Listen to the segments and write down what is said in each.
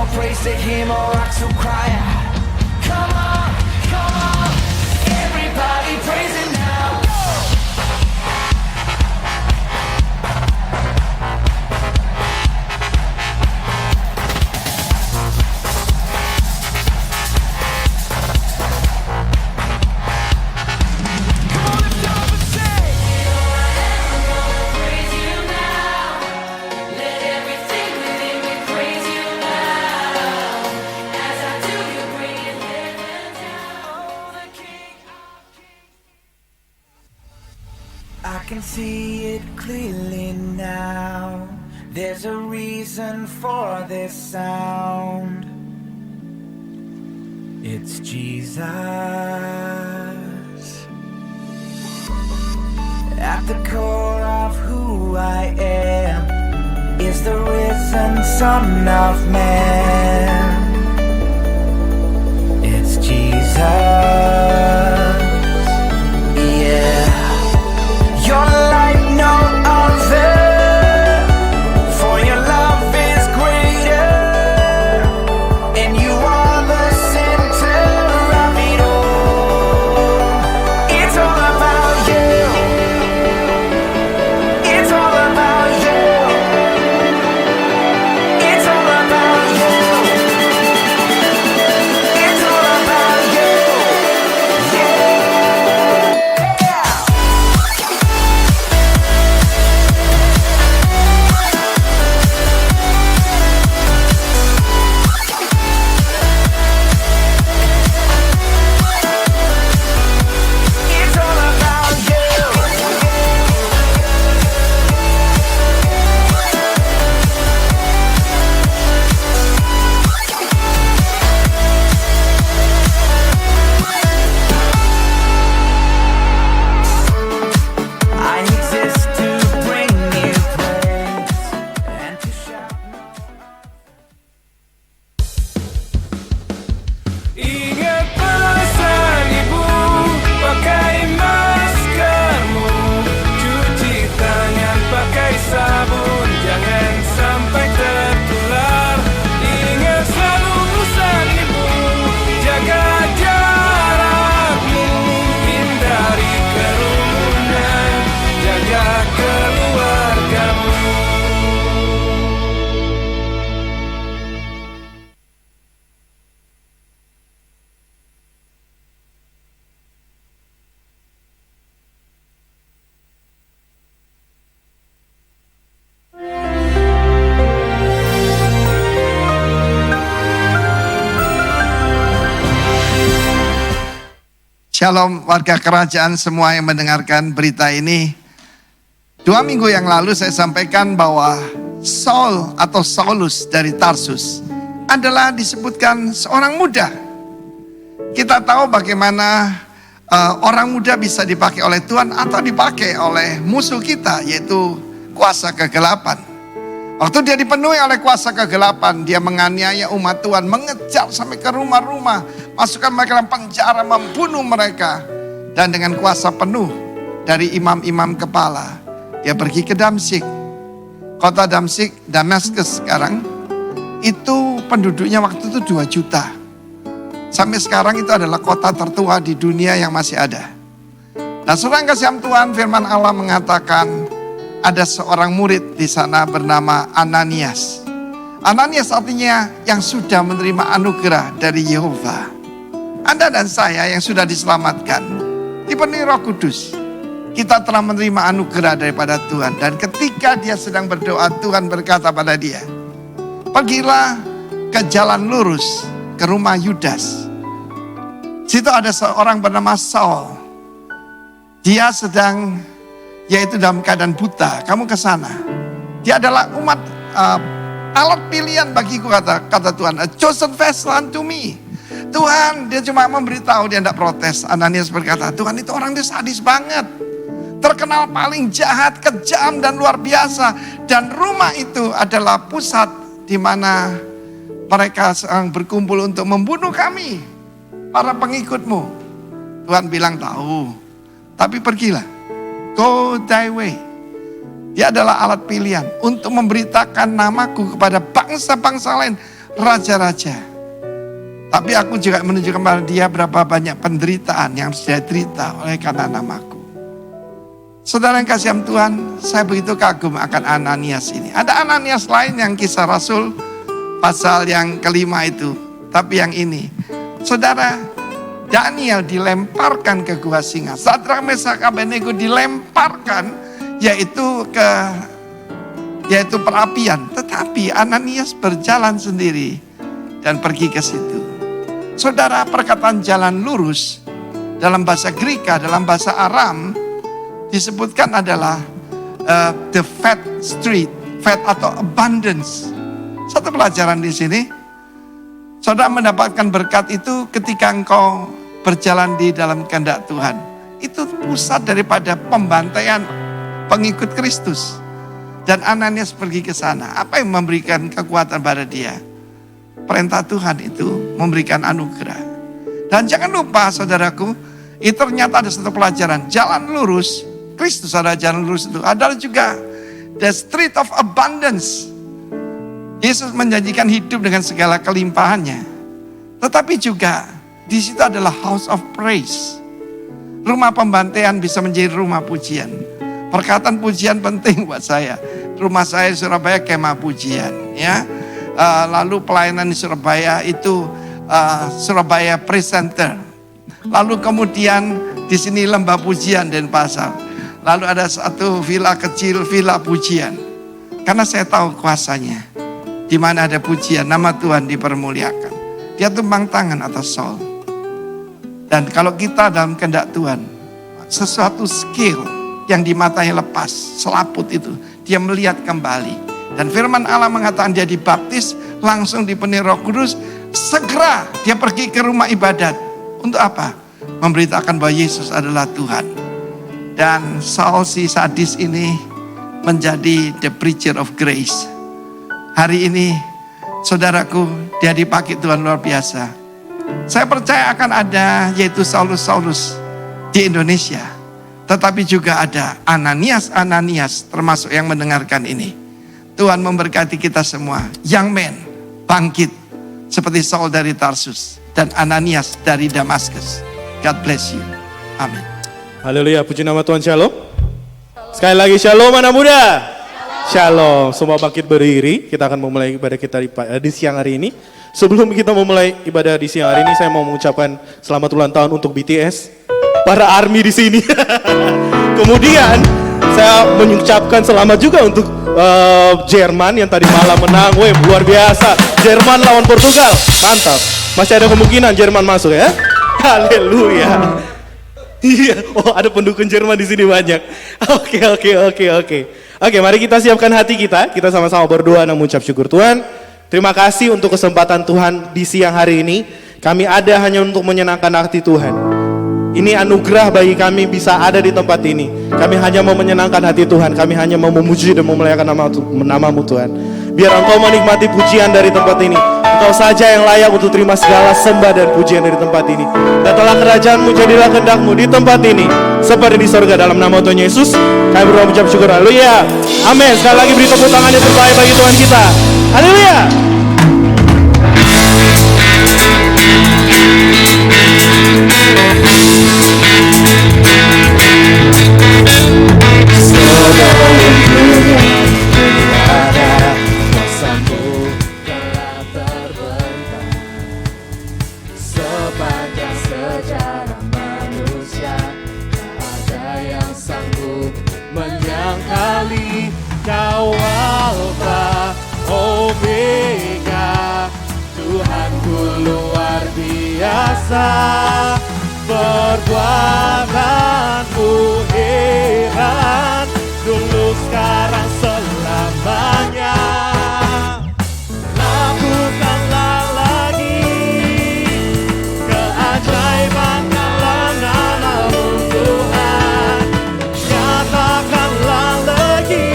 more praise to him, or rocks will cry out. Come on, everybody praise him now. I can see it clearly now. There's a reason for this sound. It's Jesus. At the core of who I am is the risen Son of Man. It's Jesus. Yeah. Your light no other, for your love is greater, and you are the center of it all. It's all about you. It's all about you. It's all about you. It's all about you. Yeah. It's all about you. I exist to bring you praise and to shout. Ingat pesan ibu, pakai maskermu, cuci tangan pakai sabun, jangan sampai tertular. Ingat selalu pesan ibu, jaga jarakmu, hindari kerumunan, jaga keluargamu. Shalom warga kerajaan semua yang mendengarkan berita ini. 2 minggu yang lalu saya sampaikan bahwa Saul atau Saulus dari Tarsus adalah disebutkan seorang muda. Kita tahu bagaimana orang muda bisa dipakai oleh Tuhan atau dipakai oleh musuh kita, yaitu kuasa kegelapan. Waktu dia dipenuhi oleh kuasa kegelapan, dia menganiaya umat Tuhan, mengejar sampai ke rumah-rumah, masukkan mereka dalam penjara, membunuh mereka. Dan dengan kuasa penuh dari imam-imam kepala, dia pergi ke Damsyik. Kota Damsyik, Damaskus sekarang, itu penduduknya waktu itu 2 juta. Sampai sekarang itu adalah kota tertua di dunia yang masih ada. Nah, saudara kasih Tuhan, firman Allah mengatakan, ada seorang murid di sana bernama Ananias. Ananias artinya yang sudah menerima anugerah dari Yehova. Anda dan saya yang sudah diselamatkan, dipenuhi Roh Kudus. Kita telah menerima anugerah daripada Tuhan. Dan ketika dia sedang berdoa, Tuhan berkata pada dia, pergilah ke jalan lurus ke rumah Yudas. Situ ada seorang bernama Saul. Dia sedang, yaitu dalam keadaan buta. Kamu ke sana. Dia adalah umat alat pilihan bagiku, kata Tuhan. A chosen vessel unto me. Tuhan, dia cuma memberitahu, dia tidak protes. Ananias berkata, Tuhan itu orang dia sadis banget. Terkenal paling jahat, kejam dan luar biasa. Dan rumah itu adalah pusat di mana mereka sedang berkumpul untuk membunuh kami, para pengikutmu. Tuhan bilang tahu, tapi pergilah. Go thy way. Dia adalah alat pilihan untuk memberitakan namaku kepada bangsa-bangsa lain. raja-raja. Tapi aku juga menunjukkan kepada dia berapa banyak penderitaan yang harus dia derita oleh karena namaku. Saudara yang kasih Tuhan, saya begitu kagum akan Ananias ini. Ada Ananias lain yang kisah Rasul pasal yang kelima itu. Tapi yang ini, saudara, Daniel dilemparkan ke gua singa. Sadrak, Mesak, Abednego dilemparkan yaitu perapian. Tetapi Ananias berjalan sendiri dan pergi ke situ. Saudara, perkataan jalan lurus dalam bahasa Greka, dalam bahasa Aram disebutkan adalah the fat street, fat atau abundance. Satu pelajaran di sini, saudara mendapatkan berkat itu ketika engkau berjalan di dalam kehendak Tuhan. Itu pusat daripada pembantaian pengikut Kristus. Dan Ananias pergi ke sana. Apa yang memberikan kekuatan pada dia? Perintah Tuhan itu memberikan anugerah. Dan jangan lupa saudaraku, itu ternyata ada satu pelajaran. Jalan lurus, Kristus adalah jalan lurus itu. Adalah juga the street of abundance. Yesus menjanjikan hidup dengan segala kelimpahannya. Tetapi juga di situ adalah house of praise. Rumah pembantaian bisa menjadi rumah pujian. Perkataan pujian penting buat saya. Rumah saya di Surabaya kemah pujian, ya. Lalu pelayanan di Surabaya itu Surabaya Praise Center. Lalu kemudian di sini lembah pujian Denpasar. Lalu ada satu villa kecil, villa pujian. Karena saya tahu kuasanya. Di mana ada pujian, nama Tuhan dipermuliakan. Dia tumpang tangan atas Saul. Dan kalau kita dalam kehendak Tuhan, sesuatu skill yang di matanya lepas, selaput itu, dia melihat kembali. Dan firman Allah mengatakan dia dibaptis, langsung dipenuhi Roh Kudus, segera dia pergi ke rumah ibadat. Untuk apa? Memberitakan bahwa Yesus adalah Tuhan. Dan Saul si sadis ini menjadi the preacher of grace. Hari ini, saudaraku, dia dipakai Tuhan luar biasa. Saya percaya akan ada yaitu Saulus-Saulus di Indonesia. Tetapi juga ada Ananias termasuk yang mendengarkan ini. Tuhan memberkati kita semua. Young man, bangkit. Seperti Saul dari Tarsus. Dan Ananias dari Damaskus. God bless you. Amin. Haleluya, puji nama Tuhan. Shalom. Sekali lagi shalom anak muda. Shalom. Semua bangkit berdiri. Kita akan memulai ibadah kita di siang hari ini. Sebelum kita memulai ibadah di siang hari ini, saya mau mengucapkan selamat ulang tahun untuk BTS, para ARMY di sini. Kemudian saya mengucapkan selamat juga untuk Jerman yang tadi malam menang. Weh, luar biasa. Jerman lawan Portugal. Mantap. Masih ada kemungkinan Jerman masuk ya. Haleluya. Iya, oh ada pendukung Jerman di sini banyak. Oke, mari kita siapkan hati kita. Kita sama-sama berdoa dan mengucap syukur Tuhan. Terima kasih untuk kesempatan Tuhan di siang hari ini. Kami ada hanya untuk menyenangkan hati Tuhan. Ini anugerah bagi kami bisa ada di tempat ini. Kami hanya mau menyenangkan hati Tuhan. Kami hanya mau memuji dan memuliakan namamu Tuhan. Biar Engkau menikmati pujian dari tempat ini. Engkau saja yang layak untuk terima segala sembah dan pujian dari tempat ini. Datanglah kerajaan-Mu, jadilah kehendak-Mu di tempat ini seperti di sorga. Dalam nama Tuhan Yesus kami berdoa mengucap syukur. Haleluya. Amin. Sekali lagi beri tepuk tangan yang terbaik bagi Tuhan kita. Haleluya. Sepanjang sejarah manusia, tak ada yang sanggup menyangkali Kau Alfa Omega. Tuhanku luar biasa, perbuatanmu heran, dulu sekarang selamanya. Lakukanlah lagi keajaiban dalam nama-Mu Tuhan. Nyatakanlah lagi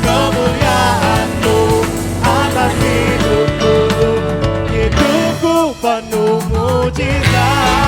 kemuliaan-Mu atas hidupku. Hidupku penuh mujizat.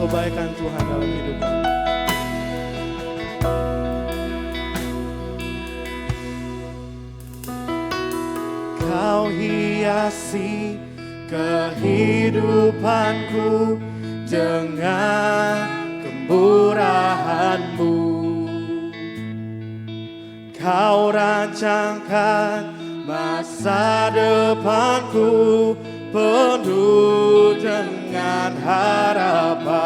kebaikan Tuhan dalam hidup kami. Kau hiasi kehidupanku dengan kemurahan-Mu. Kau rancangkan masa depanku penuh dengan harapan.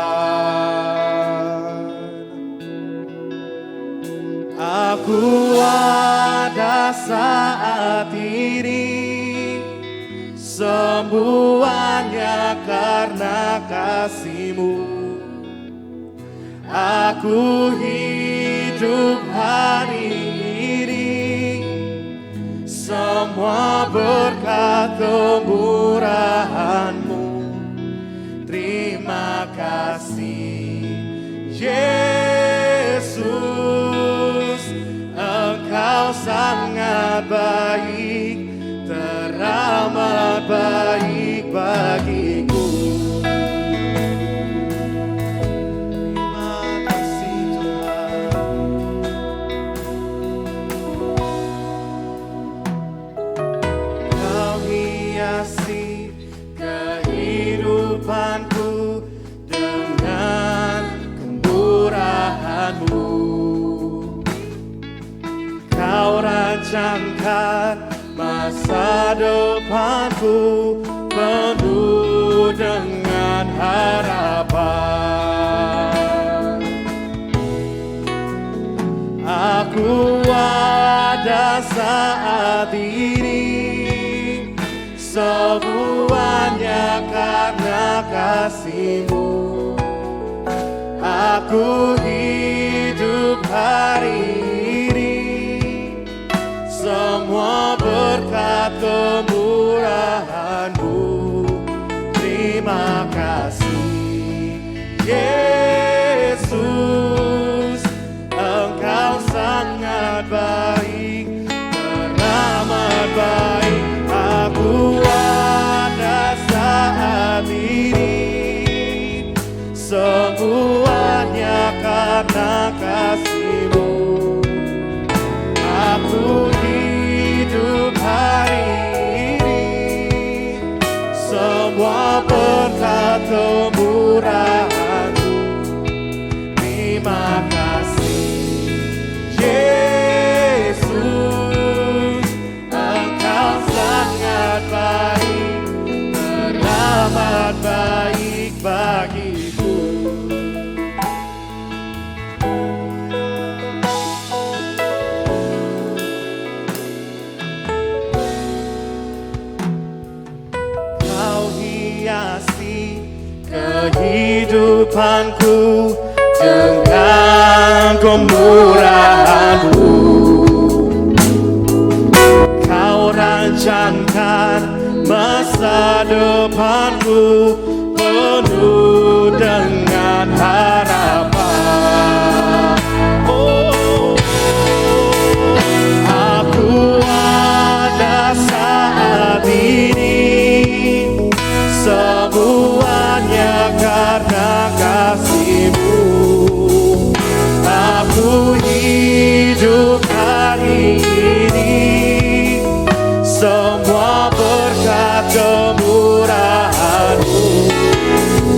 Aku ada saat ini, semuanya karena kasih-Mu. Aku hidup hari ini, semua berkat kemurahan-Mu. Terima kasih Yesus, Engkau sangat baik, teramat baik bagiku. Terima kasih Tuhan. Kau hiasi kehidupanku dengan kemurahan-Mu. Kau rancangkan masa depanku penuh dengan harapan. Aku ada saat ini, semuanya karena kasih-Mu. Aku hidup hari ini, semua berkat kemurahan-Mu. Terima kasih Yesus, Engkau sangat baik, teramat baik. Aku ada saat ini, semuanya karena kasih-Mu. Aku hidup hari ini, semua berkat kemurahan-Mu. Terima kasih Yesus, Engkau sangat baik, teramat baik bagiku. Kau hiasi kehidupanku dengan kemurahan-Mu. Kau rancangkan masa depanku penuh dengan harapan. Oh, aku ada saat ini, semuanya karena kasih-Mu. Aku hidup hari ini, semua berkat kemurahan-Mu.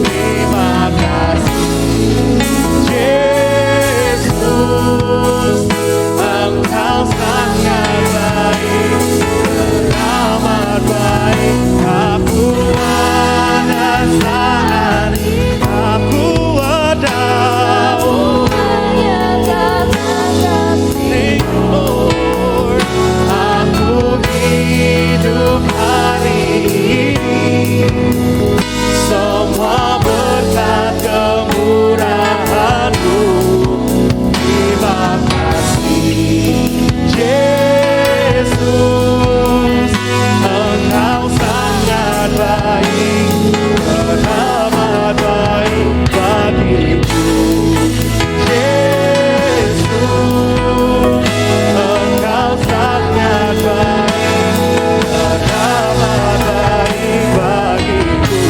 Terima kasih Yesus, Engkau sangat baik, teramat baik. Aku ada saat ini, aku ada, oh, thank you, Lord. Aku hidup hari ini, semua berkat kemurahan-Mu. Terima kasih Yesus, Engkau sangat baik, teramat baik bagiku. Yesus, Engkau sangat baik, teramat baik bagiku.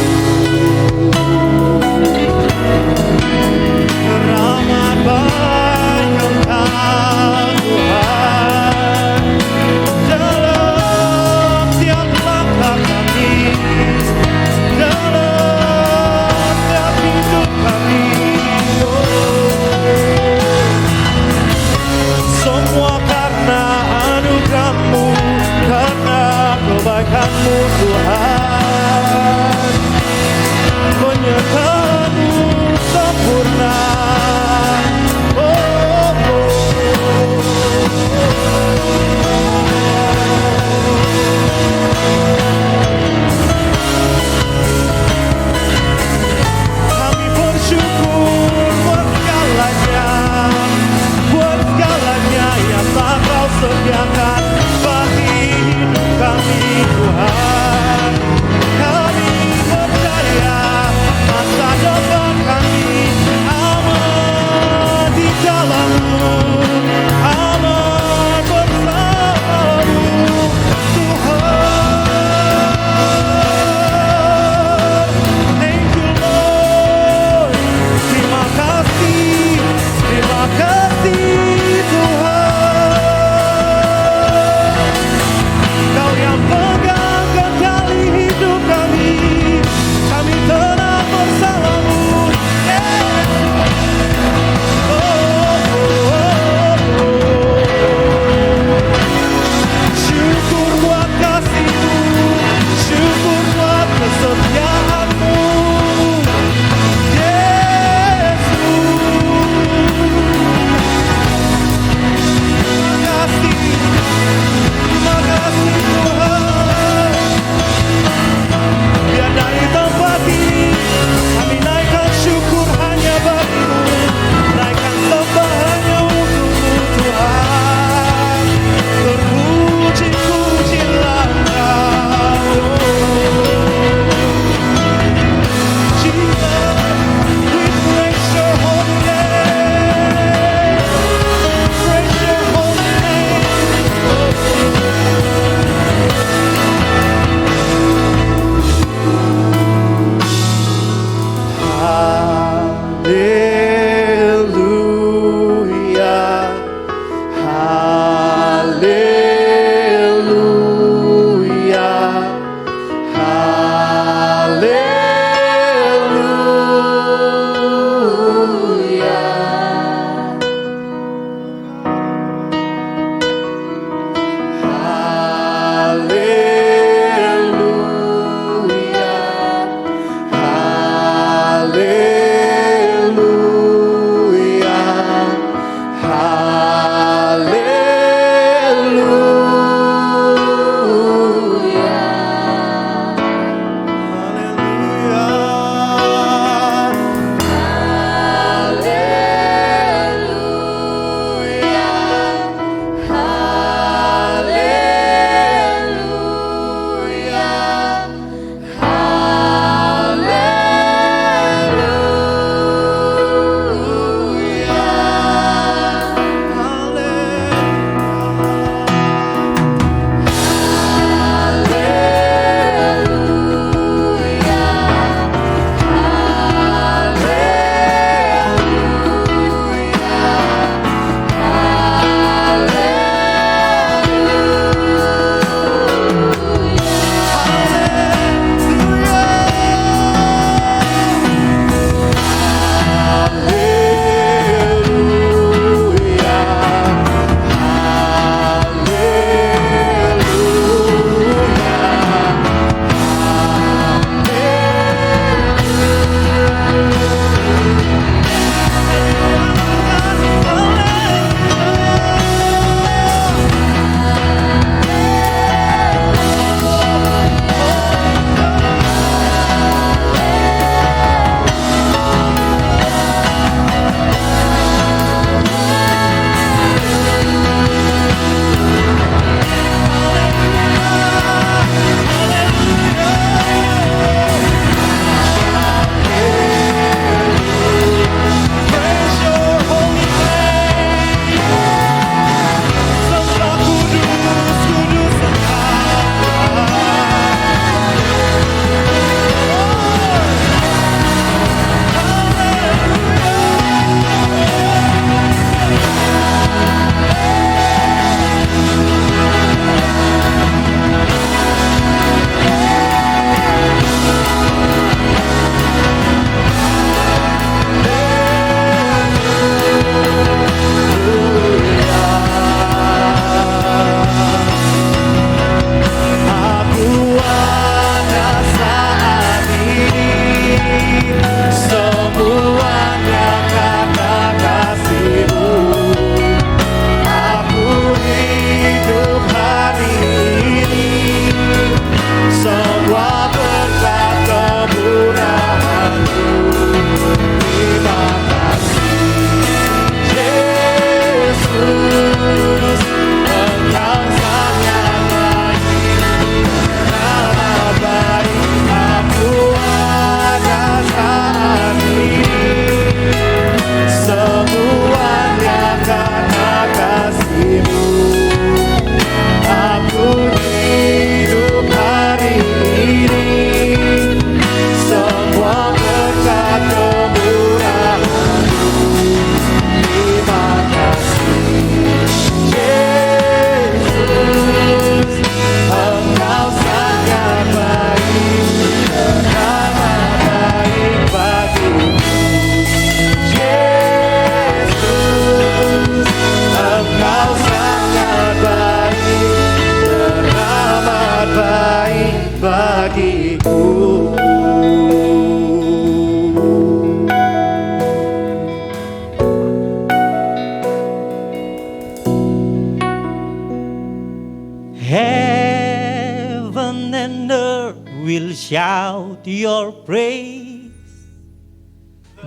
your praise,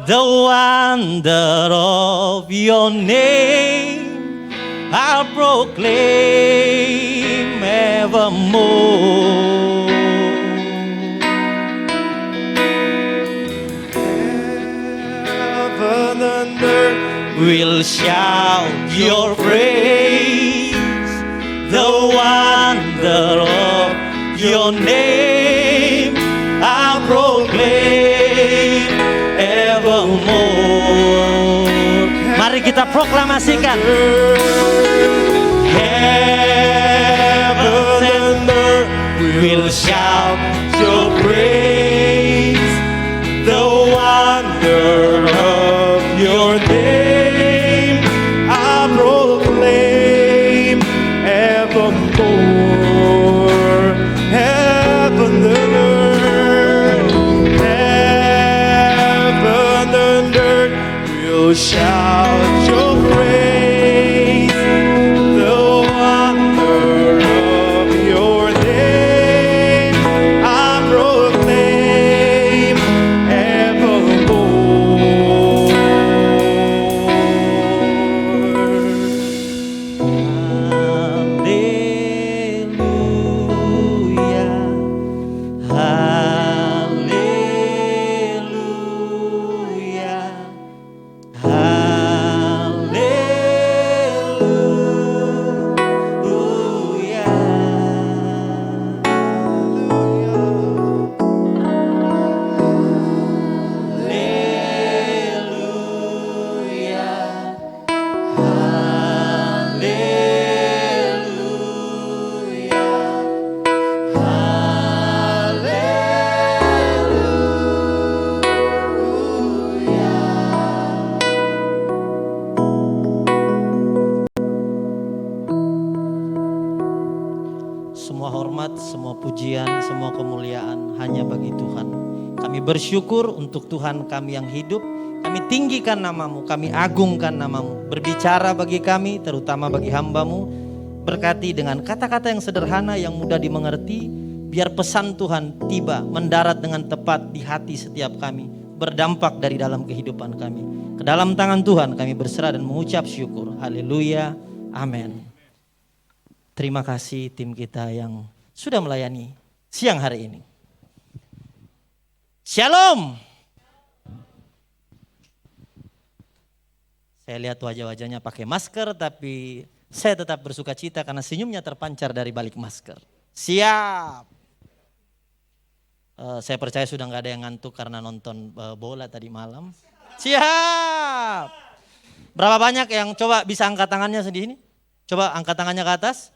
the wonder of your name, I'll proclaim evermore. Heaven and earth We'll shout your praise, the wonder of your name, I'll proclaim evermore. Mari kita proklamasikan. Heaven and earth will shout your praise, the wonder of your name, I proclaim evermore. Heaven and earth, heaven and earth will shout your praise, the wonder of your name, I proclaim evermore. Haleluya, semua hormat, semua pujian, semua kemuliaan hanya bagi Tuhan. Kami bersyukur untuk Tuhan kami yang hidup. Kami tinggikan namamu, kami agungkan namamu. Berbicara bagi kami, terutama bagi hambamu. Berkati dengan kata-kata yang sederhana, yang mudah dimengerti. Biar pesan Tuhan tiba, mendarat dengan tepat di hati setiap kami. Berdampak dari dalam kehidupan kami. Ke dalam tangan Tuhan kami berserah dan mengucap syukur. Haleluya, amin. Terima kasih tim kita yang sudah melayani siang hari ini. Shalom. Saya lihat wajah-wajahnya pakai masker, tapi saya tetap bersuka cita karena senyumnya terpancar dari balik masker. Siap. Saya percaya sudah nggak ada yang ngantuk karena nonton bola tadi malam. Siap. Berapa banyak yang coba bisa angkat tangannya sendiri? Coba angkat tangannya ke atas.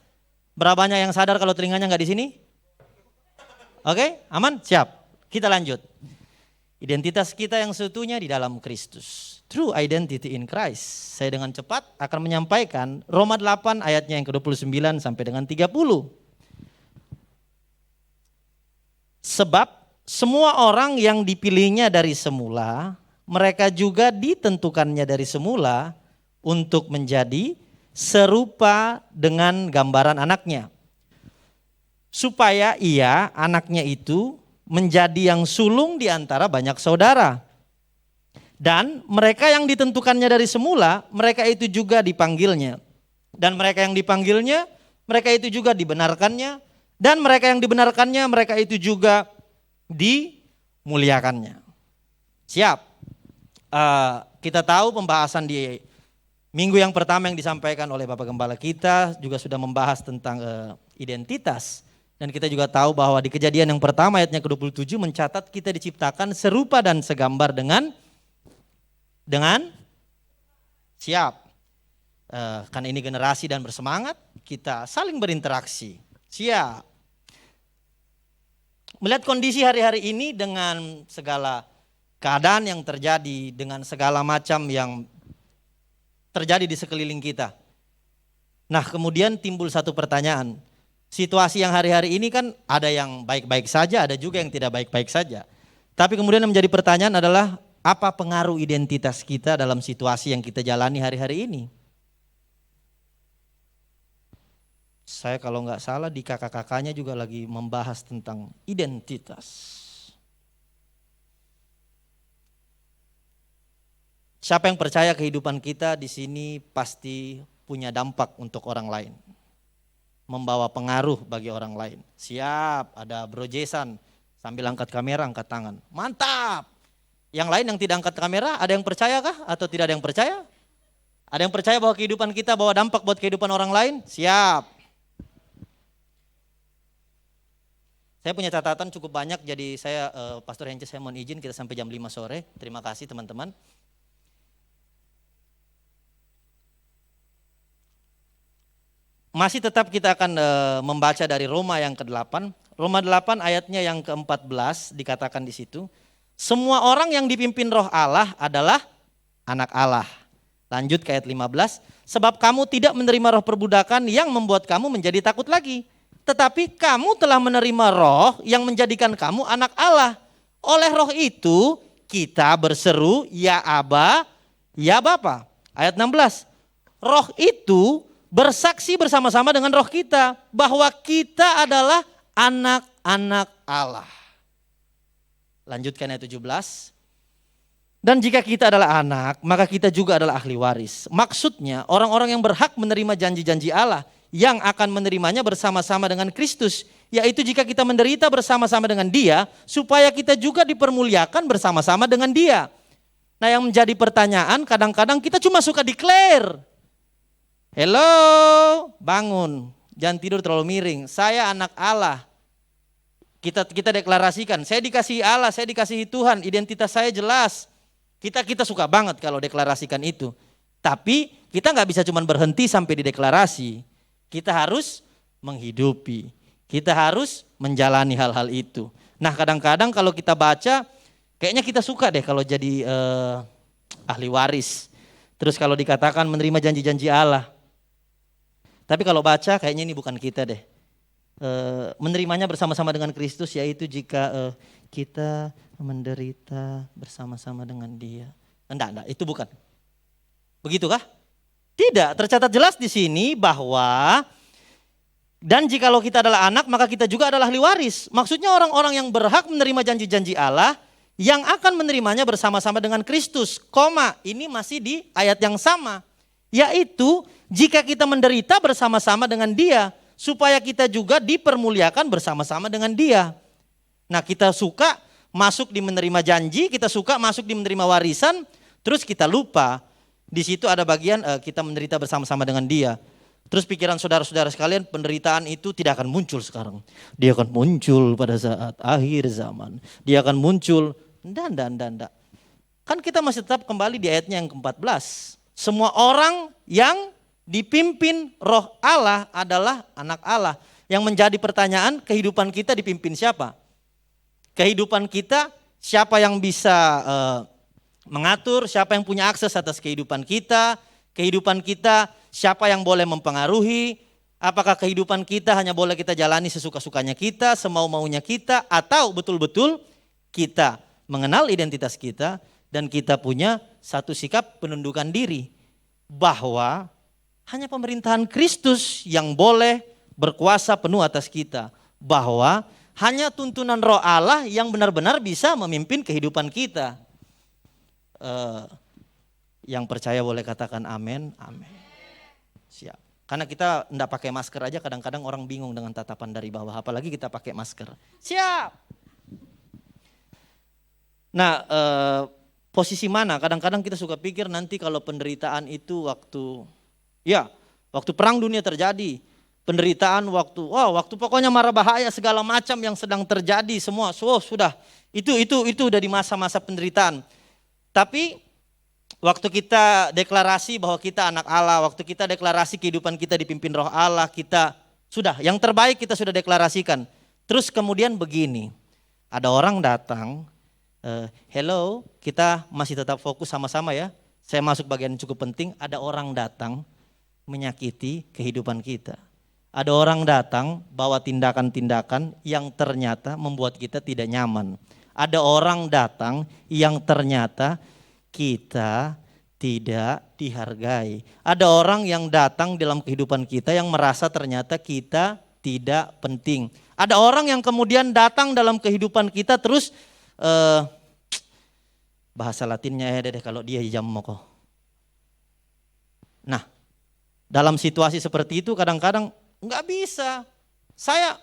Berapa banyak yang sadar kalau telinganya nggak di sini? Oke, aman? Siap. Kita lanjut. Identitas kita yang seutuhnya di dalam Kristus. True identity in Christ. Saya dengan cepat akan menyampaikan Roma 8 ayatnya yang ke-29 sampai dengan 30. Sebab semua orang yang dipilihnya dari semula, mereka juga ditentukannya dari semula untuk menjadi serupa dengan gambaran anaknya. Supaya ia, anaknya itu, menjadi yang sulung di antara banyak saudara. Dan mereka yang ditentukannya dari semula, mereka itu juga dipanggilnya. Dan mereka yang dipanggilnya, mereka itu juga dibenarkannya. Dan mereka yang dibenarkannya, mereka itu juga dimuliakannya. Siap. Kita tahu pembahasan di minggu yang pertama yang disampaikan oleh Bapak Gembala kita juga sudah membahas tentang identitas. Dan kita juga tahu bahwa di Kejadian yang pertama ayatnya ke-27 mencatat kita diciptakan serupa dan segambar dengan siap. Kan ini generasi dan bersemangat, kita saling berinteraksi. Siap. Melihat kondisi hari-hari ini dengan segala keadaan yang terjadi, dengan segala macam yang terjadi di sekeliling kita. Nah, kemudian timbul satu pertanyaan. Situasi yang hari-hari ini kan ada yang baik-baik saja, ada juga yang tidak baik-baik saja. Tapi kemudian yang menjadi pertanyaan adalah apa pengaruh identitas kita dalam situasi yang kita jalani hari-hari ini? Saya kalau nggak salah di kakak-kakaknya juga lagi membahas tentang identitas. Siapa yang percaya kehidupan kita di sini pasti punya dampak untuk orang lain. Membawa pengaruh bagi orang lain. Siap, ada Bro Jason sambil angkat kamera, angkat tangan. Mantap. Yang lain yang tidak angkat kamera, ada yang percaya kah atau tidak ada yang percaya? Ada yang percaya bahwa kehidupan kita bawa dampak buat kehidupan orang lain? Siap. Saya punya catatan cukup banyak, jadi saya Pastor Hence saya mohon izin kita sampai jam 5 sore. Terima kasih teman-teman. Masih tetap kita akan membaca dari Roma yang ke-8. Roma 8 ayatnya yang ke-14 dikatakan di situ. Semua orang yang dipimpin roh Allah adalah anak Allah. Lanjut ke ayat 15. Sebab kamu tidak menerima roh perbudakan yang membuat kamu menjadi takut lagi. Tetapi kamu telah menerima roh yang menjadikan kamu anak Allah. Oleh roh itu kita berseru ya Aba, ya Bapa. Ayat 16. Roh itu bersaksi bersama-sama dengan roh kita bahwa kita adalah anak-anak Allah. Lanjutkan ayat 17. Dan jika kita adalah anak, maka kita juga adalah ahli waris. Maksudnya orang-orang yang berhak menerima janji-janji Allah yang akan menerimanya bersama-sama dengan Kristus. Yaitu jika kita menderita bersama-sama dengan Dia, supaya kita juga dipermuliakan bersama-sama dengan Dia. Nah yang menjadi pertanyaan kadang-kadang kita cuma suka declare. Hello, bangun, jangan tidur terlalu miring. Saya anak Allah. Kita deklarasikan, saya dikasihi Allah, saya dikasihi Tuhan, identitas saya jelas. Kita suka banget kalau deklarasikan itu. Tapi kita nggak bisa cuma berhenti sampai di deklarasi. Kita harus menghidupi. Kita harus menjalani hal-hal itu. Nah kadang-kadang kalau kita baca, kayaknya kita suka deh kalau jadi ahli waris. Terus kalau dikatakan menerima janji-janji Allah. Tapi kalau baca kayaknya ini bukan kita deh. Menerimanya bersama-sama dengan Kristus yaitu jika kita menderita bersama-sama dengan Dia. Enggak, itu bukan. Begitukah? Tidak, tercatat jelas di sini bahwa dan jikalau kita adalah anak maka kita juga adalah ahli waris. Maksudnya orang-orang yang berhak menerima janji-janji Allah yang akan menerimanya bersama-sama dengan Kristus. Ini masih di ayat yang sama. Yaitu jika kita menderita bersama-sama dengan Dia supaya kita juga dipermuliakan bersama-sama dengan Dia. Nah kita suka masuk di menerima janji, kita suka masuk di menerima warisan, terus kita lupa. Di situ ada bagian kita menderita bersama-sama dengan Dia. Terus pikiran saudara-saudara sekalian, penderitaan itu tidak akan muncul sekarang. Dia akan muncul pada saat akhir zaman. Dia akan muncul, enggak. Kan kita masih tetap kembali di ayatnya yang ke-14. Semua orang yang dipimpin roh Allah adalah anak Allah. Yang menjadi pertanyaan, kehidupan kita dipimpin siapa? Kehidupan kita, siapa yang bisa mengatur, siapa yang punya akses atas kehidupan kita, siapa yang boleh mempengaruhi, apakah kehidupan kita hanya boleh kita jalani sesuka-sukanya kita, semau-maunya kita, atau betul-betul kita mengenal identitas kita dan kita punya satu sikap penundukan diri bahwa hanya pemerintahan Kristus yang boleh berkuasa penuh atas kita, bahwa hanya tuntunan roh Allah yang benar-benar bisa memimpin kehidupan kita. Yang percaya boleh katakan amin, amin. Siap. Karena kita enggak pakai masker aja kadang-kadang orang bingung dengan tatapan dari bawah, apalagi kita pakai masker. Siap. Nah, posisi mana? Kadang-kadang kita suka pikir nanti kalau penderitaan itu waktu perang dunia terjadi, penderitaan waktu pokoknya mara bahaya segala macam yang sedang terjadi semua, sudah itu udah di masa-masa penderitaan. Tapi waktu kita deklarasi bahwa kita anak Allah, waktu kita deklarasi kehidupan kita dipimpin roh Allah, kita sudah yang terbaik kita sudah deklarasikan. Terus kemudian begini, ada orang datang, hello, kita masih tetap fokus sama-sama ya. Saya masuk bagian cukup penting, ada orang datang menyakiti kehidupan kita. Ada orang datang bawa tindakan-tindakan yang ternyata membuat kita tidak nyaman. Ada orang datang yang ternyata kita tidak dihargai. Ada orang yang datang dalam kehidupan kita yang merasa ternyata kita tidak penting. Ada orang yang kemudian datang dalam kehidupan kita terus Bahasa Latinnya deh kalau dia jammoko. Nah, dalam situasi seperti itu kadang-kadang nggak bisa. Saya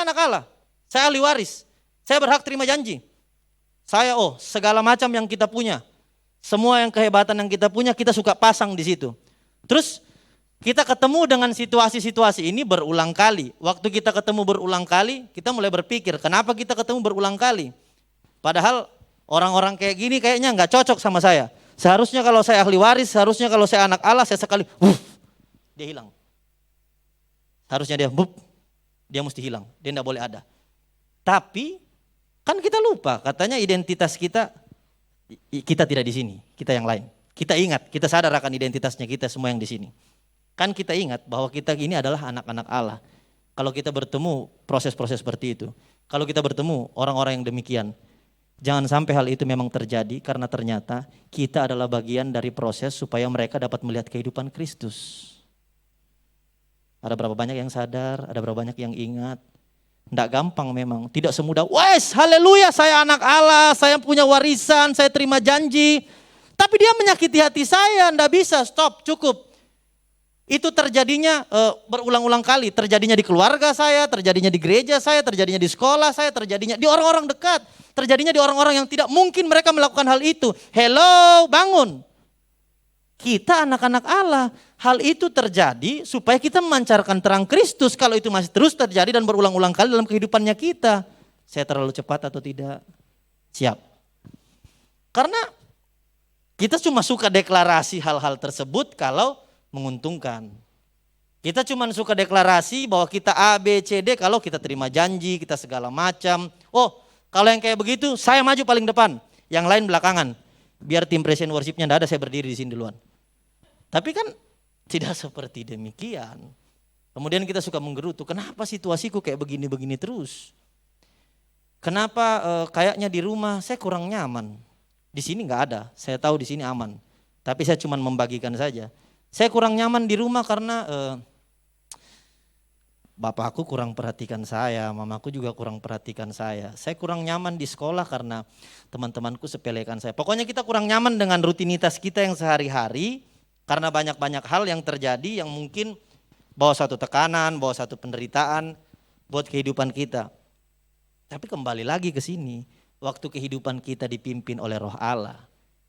anak Allah, saya ahli waris, saya berhak terima janji. Saya segala macam yang kita punya, semua yang kehebatan yang kita punya kita suka pasang di situ. Terus kita ketemu dengan situasi-situasi ini berulang kali. Waktu kita ketemu berulang kali, kita mulai berpikir, kenapa kita ketemu berulang kali? Padahal orang-orang kayak gini kayaknya nggak cocok sama saya. Seharusnya kalau saya ahli waris, seharusnya kalau saya anak Allah, saya sekali, dia hilang. Harusnya dia mesti hilang, dia tidak boleh ada. Tapi kan kita lupa, katanya identitas kita tidak di sini, kita yang lain. Kita ingat, kita sadar akan identitasnya kita semua yang di sini. Kan kita ingat bahwa kita ini adalah anak-anak Allah. Kalau kita bertemu proses-proses seperti itu, kalau kita bertemu orang-orang yang demikian, jangan sampai hal itu memang terjadi karena ternyata kita adalah bagian dari proses supaya mereka dapat melihat kehidupan Kristus. Ada berapa banyak yang sadar, ada berapa banyak yang ingat. Tidak gampang memang, tidak semudah, wes haleluya saya anak Allah, saya punya warisan, saya terima janji. Tapi dia menyakiti hati saya, tidak bisa, stop, cukup. Itu terjadinya berulang-ulang kali, terjadinya di keluarga saya, terjadinya di gereja saya, terjadinya di sekolah saya, terjadinya di orang-orang dekat, terjadinya di orang-orang yang tidak mungkin mereka melakukan hal itu. Hello, bangun. Kita anak-anak Allah, hal itu terjadi supaya kita memancarkan terang Kristus. Kalau itu masih terus terjadi dan berulang-ulang kali dalam kehidupannya kita, saya terlalu cepat atau tidak? Siap. Karena kita cuma suka deklarasi hal-hal tersebut kalau menguntungkan. Kita cuma suka deklarasi bahwa kita A, B, C, D kalau kita terima janji, kita segala macam. Kalau yang kayak begitu saya maju paling depan, yang lain belakangan. Biar tim present worshipnya enggak ada, saya berdiri di sini duluan. Tapi kan tidak seperti demikian. Kemudian kita suka menggerutu, kenapa situasiku kayak begini-begini terus? Kenapa kayaknya di rumah saya kurang nyaman? Di sini enggak ada, saya tahu di sini aman. Tapi saya cuma membagikan saja. Saya kurang nyaman di rumah karena bapakku kurang perhatikan saya, mamaku juga kurang perhatikan saya. Saya kurang nyaman di sekolah karena teman-temanku sepelekan saya. Pokoknya kita kurang nyaman dengan rutinitas kita yang sehari-hari karena banyak-banyak hal yang terjadi yang mungkin bawa satu tekanan, bawa satu penderitaan buat kehidupan kita. Tapi kembali lagi ke sini, waktu kehidupan kita dipimpin oleh Roh Allah,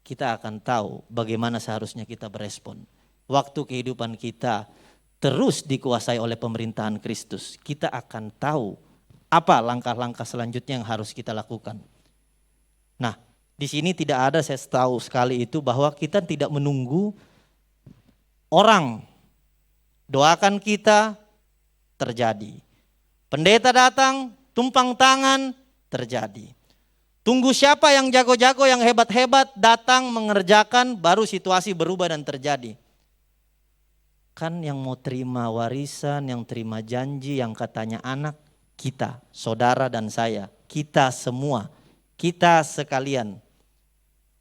kita akan tahu bagaimana seharusnya kita berespon. Waktu kehidupan kita terus dikuasai oleh pemerintahan Kristus, kita akan tahu apa langkah-langkah selanjutnya yang harus kita lakukan. Nah, di sini tidak ada, saya tahu sekali itu, bahwa kita tidak menunggu orang doakan kita terjadi. Pendeta datang, tumpang tangan terjadi. Tunggu siapa yang jago-jago, yang hebat-hebat datang mengerjakan, baru situasi berubah dan terjadi. Kan yang mau terima warisan, yang terima janji, yang katanya anak, kita, saudara dan saya, kita semua, kita sekalian.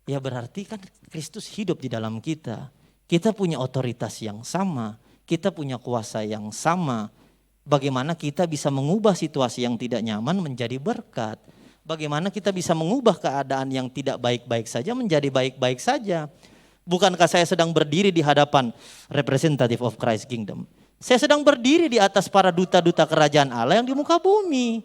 Ya berarti kan Kristus hidup di dalam kita. Kita punya otoritas yang sama, kita punya kuasa yang sama. Bagaimana kita bisa mengubah situasi yang tidak nyaman menjadi berkat? Bagaimana kita bisa mengubah keadaan yang tidak baik-baik saja menjadi baik-baik saja? Bukankah saya sedang berdiri di hadapan representative of Christ Kingdom? Saya sedang berdiri di atas para duta-duta kerajaan Allah yang di muka bumi.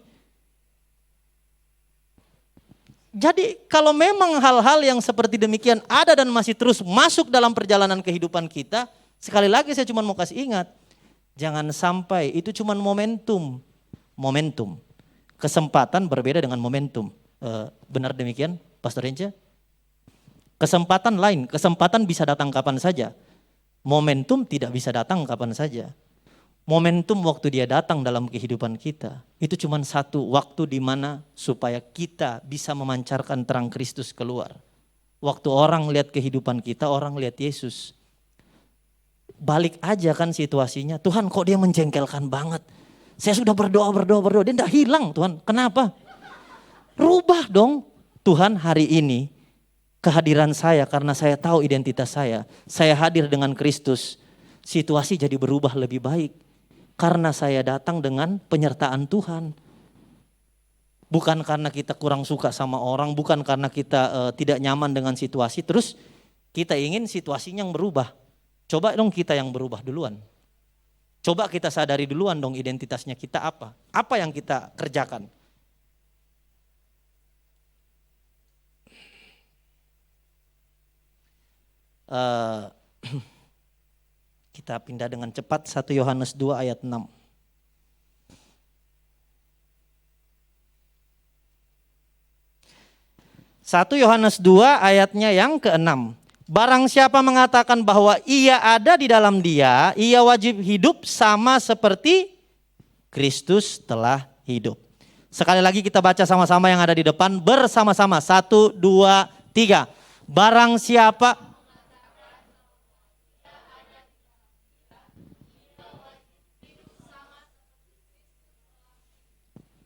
Jadi kalau memang hal-hal yang seperti demikian ada dan masih terus masuk dalam perjalanan kehidupan kita, sekali lagi saya cuma mau kasih ingat, jangan sampai itu cuma momentum. Momentum. Kesempatan berbeda dengan momentum. Benar demikian, Pastor Rence? Kesempatan lain, kesempatan bisa datang kapan saja. Momentum tidak bisa datang kapan saja. Momentum waktu dia datang dalam kehidupan kita, itu cuma satu waktu di mana supaya kita bisa memancarkan terang Kristus keluar. Waktu orang lihat kehidupan kita, orang lihat Yesus. Balik aja kan situasinya, Tuhan kok dia menjengkelkan banget. Saya sudah berdoa, dia tidak hilang Tuhan, kenapa? Rubah dong, Tuhan hari ini kehadiran saya karena saya tahu identitas saya hadir dengan Kristus, situasi jadi berubah lebih baik. Karena saya datang dengan penyertaan Tuhan. Bukan karena kita kurang suka sama orang, bukan karena kita tidak nyaman dengan situasi, terus kita ingin situasinya yang berubah. Coba dong kita yang berubah duluan. Coba kita sadari duluan dong identitasnya kita apa. Apa yang kita kerjakan. Kita pindah dengan cepat 1 Yohanes 2 ayat 6. 1 Yohanes 2 ayatnya yang ke-6. Barang siapa mengatakan bahwa ia ada di dalam dia, ia wajib hidup sama seperti Kristus telah hidup. Sekali lagi kita baca sama-sama yang ada di depan bersama-sama. 1, 2, 3. Barang siapa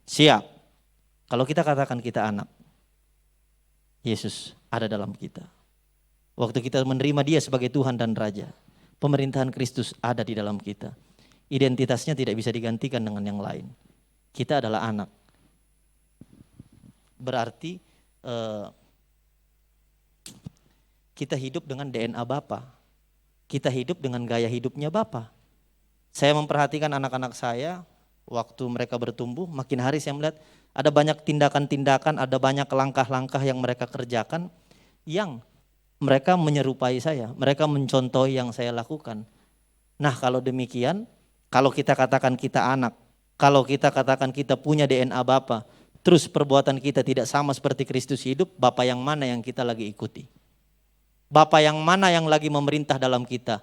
siap. Kalau kita katakan kita anak, Yesus ada dalam kita. Waktu kita menerima Dia sebagai Tuhan dan Raja, pemerintahan Kristus ada di dalam kita. Identitasnya tidak bisa digantikan dengan yang lain. Kita adalah anak. Berarti kita hidup dengan DNA Bapa. Kita hidup dengan gaya hidupnya Bapa. Saya memperhatikan anak-anak saya, waktu mereka bertumbuh, makin hari saya melihat ada banyak tindakan-tindakan, ada banyak langkah-langkah yang mereka kerjakan yang mereka menyerupai saya, mereka mencontohi yang saya lakukan. Nah kalau demikian, kalau kita katakan kita anak, kalau kita katakan kita punya DNA Bapa, terus perbuatan kita tidak sama seperti Kristus hidup, Bapa yang mana yang kita lagi ikuti? Bapa yang mana yang lagi memerintah dalam kita?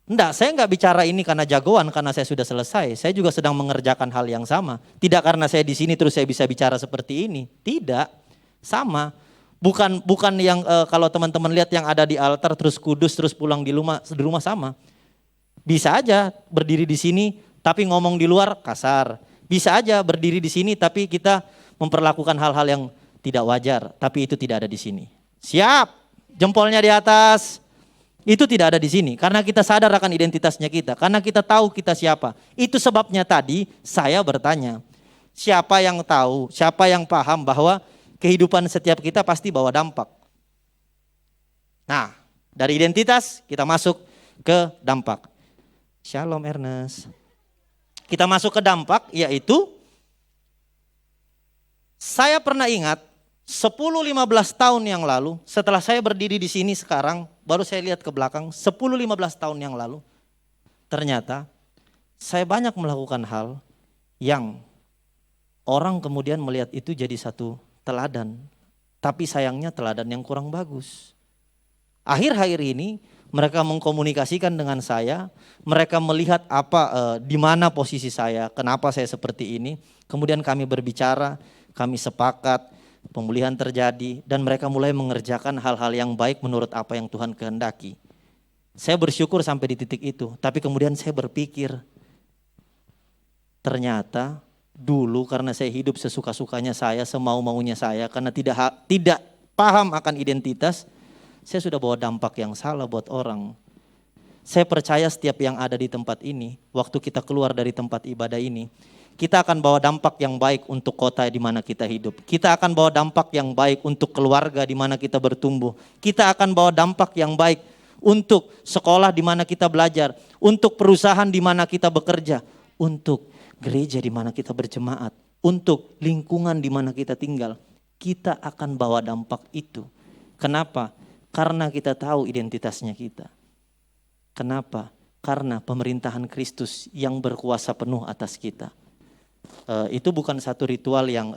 Enggak, saya enggak bicara ini karena jagoan, karena saya sudah selesai. Saya juga sedang mengerjakan hal yang sama. Tidak karena saya di sini terus saya bisa bicara seperti ini. Tidak, sama. Bukan yang kalau teman-teman lihat yang ada di altar terus kudus terus pulang di rumah sama. Bisa aja berdiri di sini tapi ngomong di luar kasar. Bisa aja berdiri di sini tapi kita memperlakukan hal-hal yang tidak wajar, tapi itu tidak ada di sini. Siap, jempolnya di atas. Itu tidak ada di sini karena kita sadar akan identitasnya kita, karena kita tahu kita siapa. Itu sebabnya tadi saya bertanya, siapa yang tahu, siapa yang paham bahwa kehidupan setiap kita pasti bawa dampak. Nah, dari identitas kita masuk ke dampak. Shalom Ernest. Kita masuk ke dampak, yaitu saya pernah ingat 10-15 tahun yang lalu, setelah saya berdiri di sini sekarang, baru saya lihat ke belakang, 10-15 tahun yang lalu, ternyata saya banyak melakukan hal yang orang kemudian melihat itu jadi satu teladan, tapi sayangnya teladan yang kurang bagus. Akhir-akhir ini mereka mengkomunikasikan dengan saya, mereka melihat di mana posisi saya, kenapa saya seperti ini. Kemudian kami berbicara, kami sepakat, pemulihan terjadi dan mereka mulai mengerjakan hal-hal yang baik menurut apa yang Tuhan kehendaki. Saya bersyukur sampai di titik itu, tapi kemudian saya berpikir, ternyata dulu karena saya hidup sesuka-sukanya saya, semau-maunya saya, karena tidak paham akan identitas, saya sudah bawa dampak yang salah buat orang. Saya percaya setiap yang ada di tempat ini, waktu kita keluar dari tempat ibadah ini, kita akan bawa dampak yang baik untuk kota di mana kita hidup. Kita akan bawa dampak yang baik untuk keluarga di mana kita bertumbuh. Kita akan bawa dampak yang baik untuk sekolah di mana kita belajar, untuk perusahaan di mana kita bekerja, untuk gereja di mana kita berjemaat, untuk lingkungan di mana kita tinggal. Kita akan bawa dampak itu. Kenapa? Karena kita tahu identitasnya kita. Kenapa? Karena pemerintahan Kristus yang berkuasa penuh atas kita. Itu bukan satu ritual yang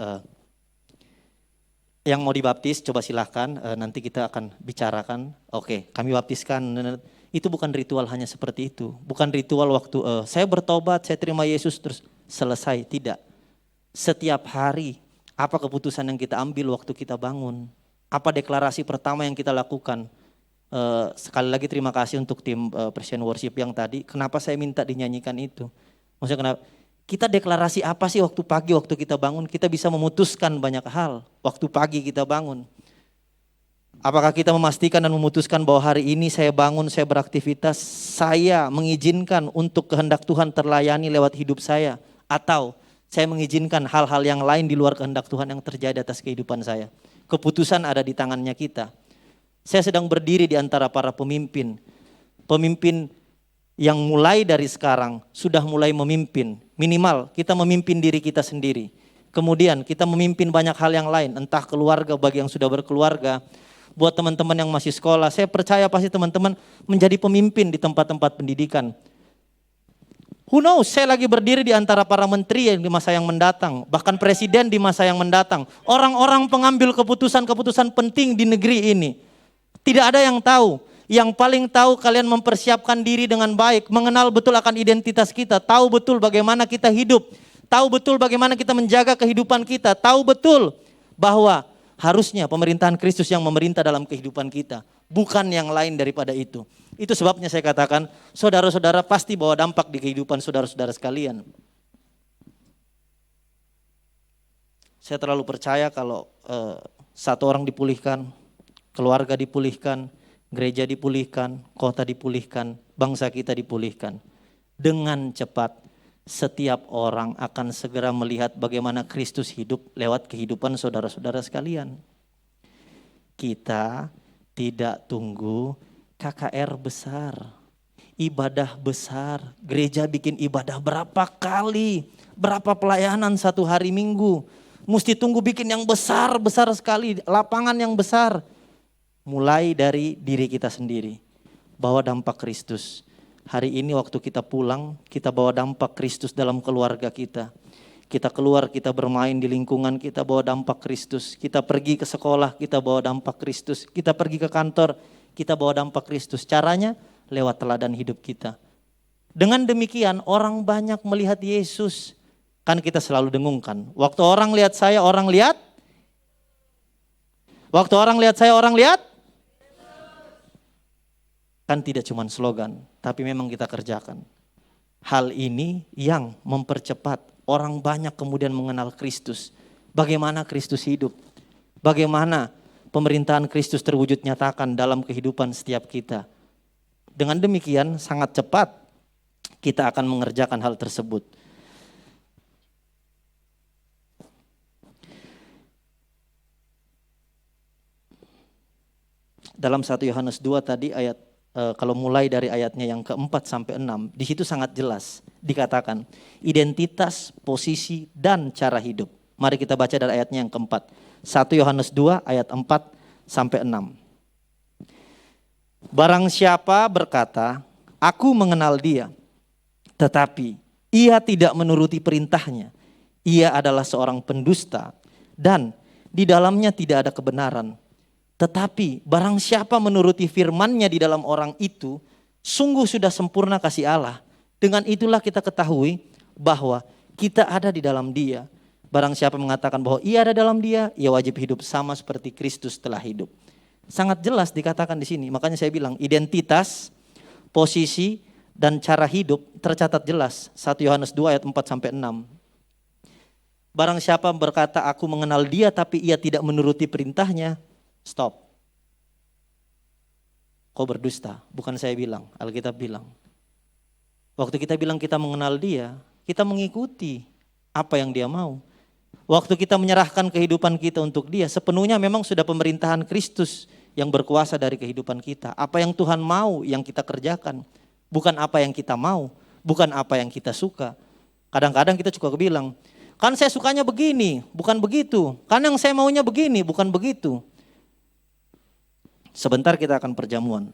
mau dibaptis, coba silahkan, nanti kita akan bicarakan. Oke, kami baptiskan. Itu bukan ritual hanya seperti itu. Bukan ritual waktu saya bertobat, saya terima Yesus terus selesai. Tidak. Setiap hari, apa keputusan yang kita ambil waktu kita bangun? Apa deklarasi pertama yang kita lakukan? Sekali lagi terima kasih untuk tim Presiden Worship yang tadi. Kenapa saya minta dinyanyikan itu? Maksudnya kenapa? Kita deklarasi apa sih waktu pagi, waktu kita bangun? Kita bisa memutuskan banyak hal waktu pagi kita bangun. Apakah kita memastikan dan memutuskan bahwa hari ini saya bangun, saya beraktivitas, saya mengizinkan untuk kehendak Tuhan terlayani lewat hidup saya? Atau Saya mengizinkan hal-hal yang lain di luar kehendak Tuhan yang terjadi atas kehidupan saya. Keputusan ada di tangannya kita. Saya sedang berdiri di antara para pemimpin. Pemimpin yang mulai dari sekarang sudah mulai memimpin. Minimal kita memimpin diri kita sendiri. Kemudian kita memimpin banyak hal yang lain. Entah keluarga bagi yang sudah berkeluarga. Buat teman-teman yang masih sekolah, saya percaya pasti teman-teman menjadi pemimpin di tempat-tempat pendidikan. Who knows, saya lagi berdiri di antara para menteri di masa yang mendatang. Bahkan presiden di masa yang mendatang. Orang-orang pengambil keputusan-keputusan penting di negeri ini. Tidak ada yang tahu. Yang paling tahu kalian mempersiapkan diri dengan baik. Mengenal betul akan identitas kita. Tahu betul bagaimana kita hidup. Tahu betul bagaimana kita menjaga kehidupan kita. Tahu betul bahwa harusnya pemerintahan Kristus yang memerintah dalam kehidupan kita. Bukan yang lain daripada itu. Itu sebabnya saya katakan, saudara-saudara pasti bawa dampak di kehidupan saudara-saudara sekalian. Saya terlalu percaya kalau satu orang dipulihkan, keluarga dipulihkan, gereja dipulihkan, kota dipulihkan, bangsa kita dipulihkan. Dengan cepat, setiap orang akan segera melihat bagaimana Kristus hidup lewat kehidupan saudara-saudara sekalian. Kita tidak tunggu KKR besar, ibadah besar, gereja bikin ibadah berapa kali, berapa pelayanan satu hari Minggu. Mesti tunggu bikin yang besar, besar sekali, lapangan yang besar. Mulai dari diri kita sendiri, bawa dampak Kristus. Hari ini waktu kita pulang, kita bawa dampak Kristus dalam keluarga kita. Kita keluar, kita bermain di lingkungan, kita bawa dampak Kristus. Kita pergi ke sekolah, kita bawa dampak Kristus. Kita pergi ke kantor, kita bawa dampak Kristus. Caranya lewat teladan hidup kita. Dengan demikian orang banyak melihat Yesus. Kan kita selalu dengungkan. Waktu orang lihat saya, orang lihat. Waktu orang lihat saya, orang lihat. Kan tidak cuma slogan, tapi memang kita kerjakan. Hal ini yang mempercepat orang banyak kemudian mengenal Kristus. Bagaimana Kristus hidup. Bagaimana pemerintahan Kristus terwujud nyatakan dalam kehidupan setiap kita. Dengan demikian sangat cepat kita akan mengerjakan hal tersebut. Dalam 1 Yohanes 2 tadi ayat kalau mulai dari ayatnya yang keempat sampai 6, di situ sangat jelas dikatakan identitas, posisi, dan cara hidup. Mari kita baca dari ayatnya yang keempat. 1 Yohanes 2 ayat 4 sampai 6. Barang siapa berkata, aku mengenal dia, tetapi ia tidak menuruti perintahnya. Ia adalah seorang pendusta dan di dalamnya tidak ada kebenaran. Tetapi barang siapa menuruti firman-Nya di dalam orang itu, sungguh sudah sempurna kasih Allah. Dengan itulah kita ketahui bahwa kita ada di dalam Dia. Barang siapa mengatakan bahwa ia ada dalam Dia, ia wajib hidup sama seperti Kristus telah hidup. Sangat jelas dikatakan di sini. Makanya saya bilang identitas, posisi, dan cara hidup tercatat jelas. 1 Yohanes 2 ayat 4 sampai 6. Barang siapa berkata aku mengenal Dia tapi ia tidak menuruti perintahnya, stop. Kau berdusta, bukan saya bilang, Alkitab bilang. Waktu kita bilang kita mengenal Dia, kita mengikuti apa yang Dia mau. Waktu kita menyerahkan kehidupan kita untuk Dia, sepenuhnya memang sudah pemerintahan Kristus yang berkuasa dari kehidupan kita. Apa yang Tuhan mau yang kita kerjakan, bukan apa yang kita mau, bukan apa yang kita suka. Kadang-kadang kita juga bilang, kan saya sukanya begini, bukan begitu. Kan yang saya maunya begini, bukan begitu. Sebentar kita akan perjamuan.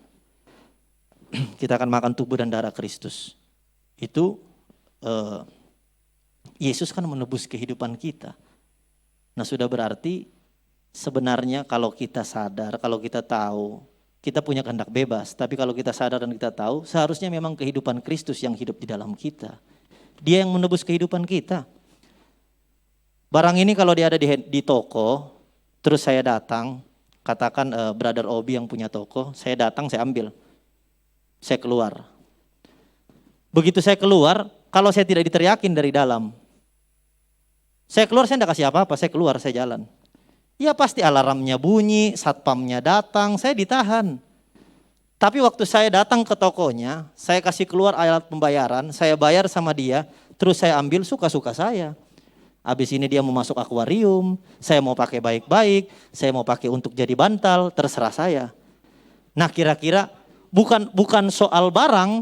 Kita akan makan tubuh dan darah Kristus. Itu Yesus kan menebus kehidupan kita. Nah sudah berarti sebenarnya kalau kita sadar, kalau kita tahu, kita punya kehendak bebas. Tapi kalau kita sadar dan kita tahu, seharusnya memang kehidupan Kristus yang hidup di dalam kita. Dia yang menebus kehidupan kita. Barang ini kalau dia ada di toko, terus saya datang, katakan Brother Obi yang punya toko, saya datang, saya ambil. Saya keluar. Begitu saya keluar, kalau saya tidak diteriakin dari dalam, saya keluar, saya tidak kasih apa-apa, saya keluar, saya jalan. Ya pasti alarmnya bunyi, satpamnya datang, saya ditahan. Tapi waktu saya datang ke tokonya, saya kasih keluar alat pembayaran, saya bayar sama dia, terus saya ambil suka-suka saya. Habis ini dia mau masuk akuarium, saya mau pakai baik-baik, saya mau pakai untuk jadi bantal, terserah saya. Nah kira-kira bukan soal barang,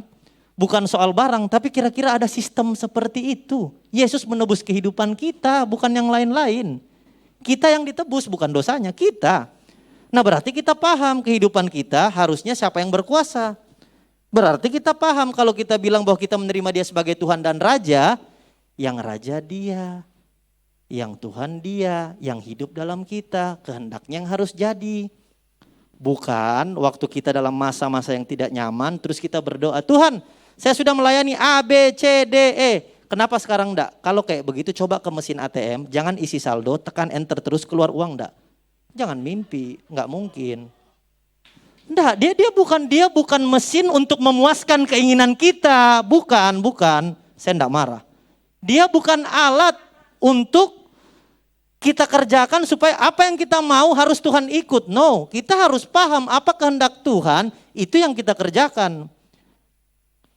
tapi kira-kira ada sistem seperti itu. Yesus menebus kehidupan kita, bukan yang lain-lain. Kita yang ditebus, bukan dosanya, kita. Nah berarti kita paham kehidupan kita harusnya siapa yang berkuasa. Berarti kita paham kalau kita bilang bahwa kita menerima dia sebagai Tuhan dan Raja, yang Raja dia. Yang Tuhan dia, yang hidup dalam kita, kehendaknya yang harus jadi. Bukan waktu kita dalam masa-masa yang tidak nyaman, terus kita berdoa, Tuhan saya sudah melayani A, B, C, D, E. Kenapa sekarang enggak? Kalau kayak begitu coba ke mesin ATM, jangan isi saldo, tekan enter terus keluar uang enggak? Jangan mimpi, enggak mungkin. Enggak, dia bukan mesin untuk memuaskan keinginan kita, bukan. Saya enggak marah. Dia bukan alat untuk kita kerjakan supaya apa yang kita mau harus Tuhan ikut. No, kita harus paham apa kehendak Tuhan, itu yang kita kerjakan.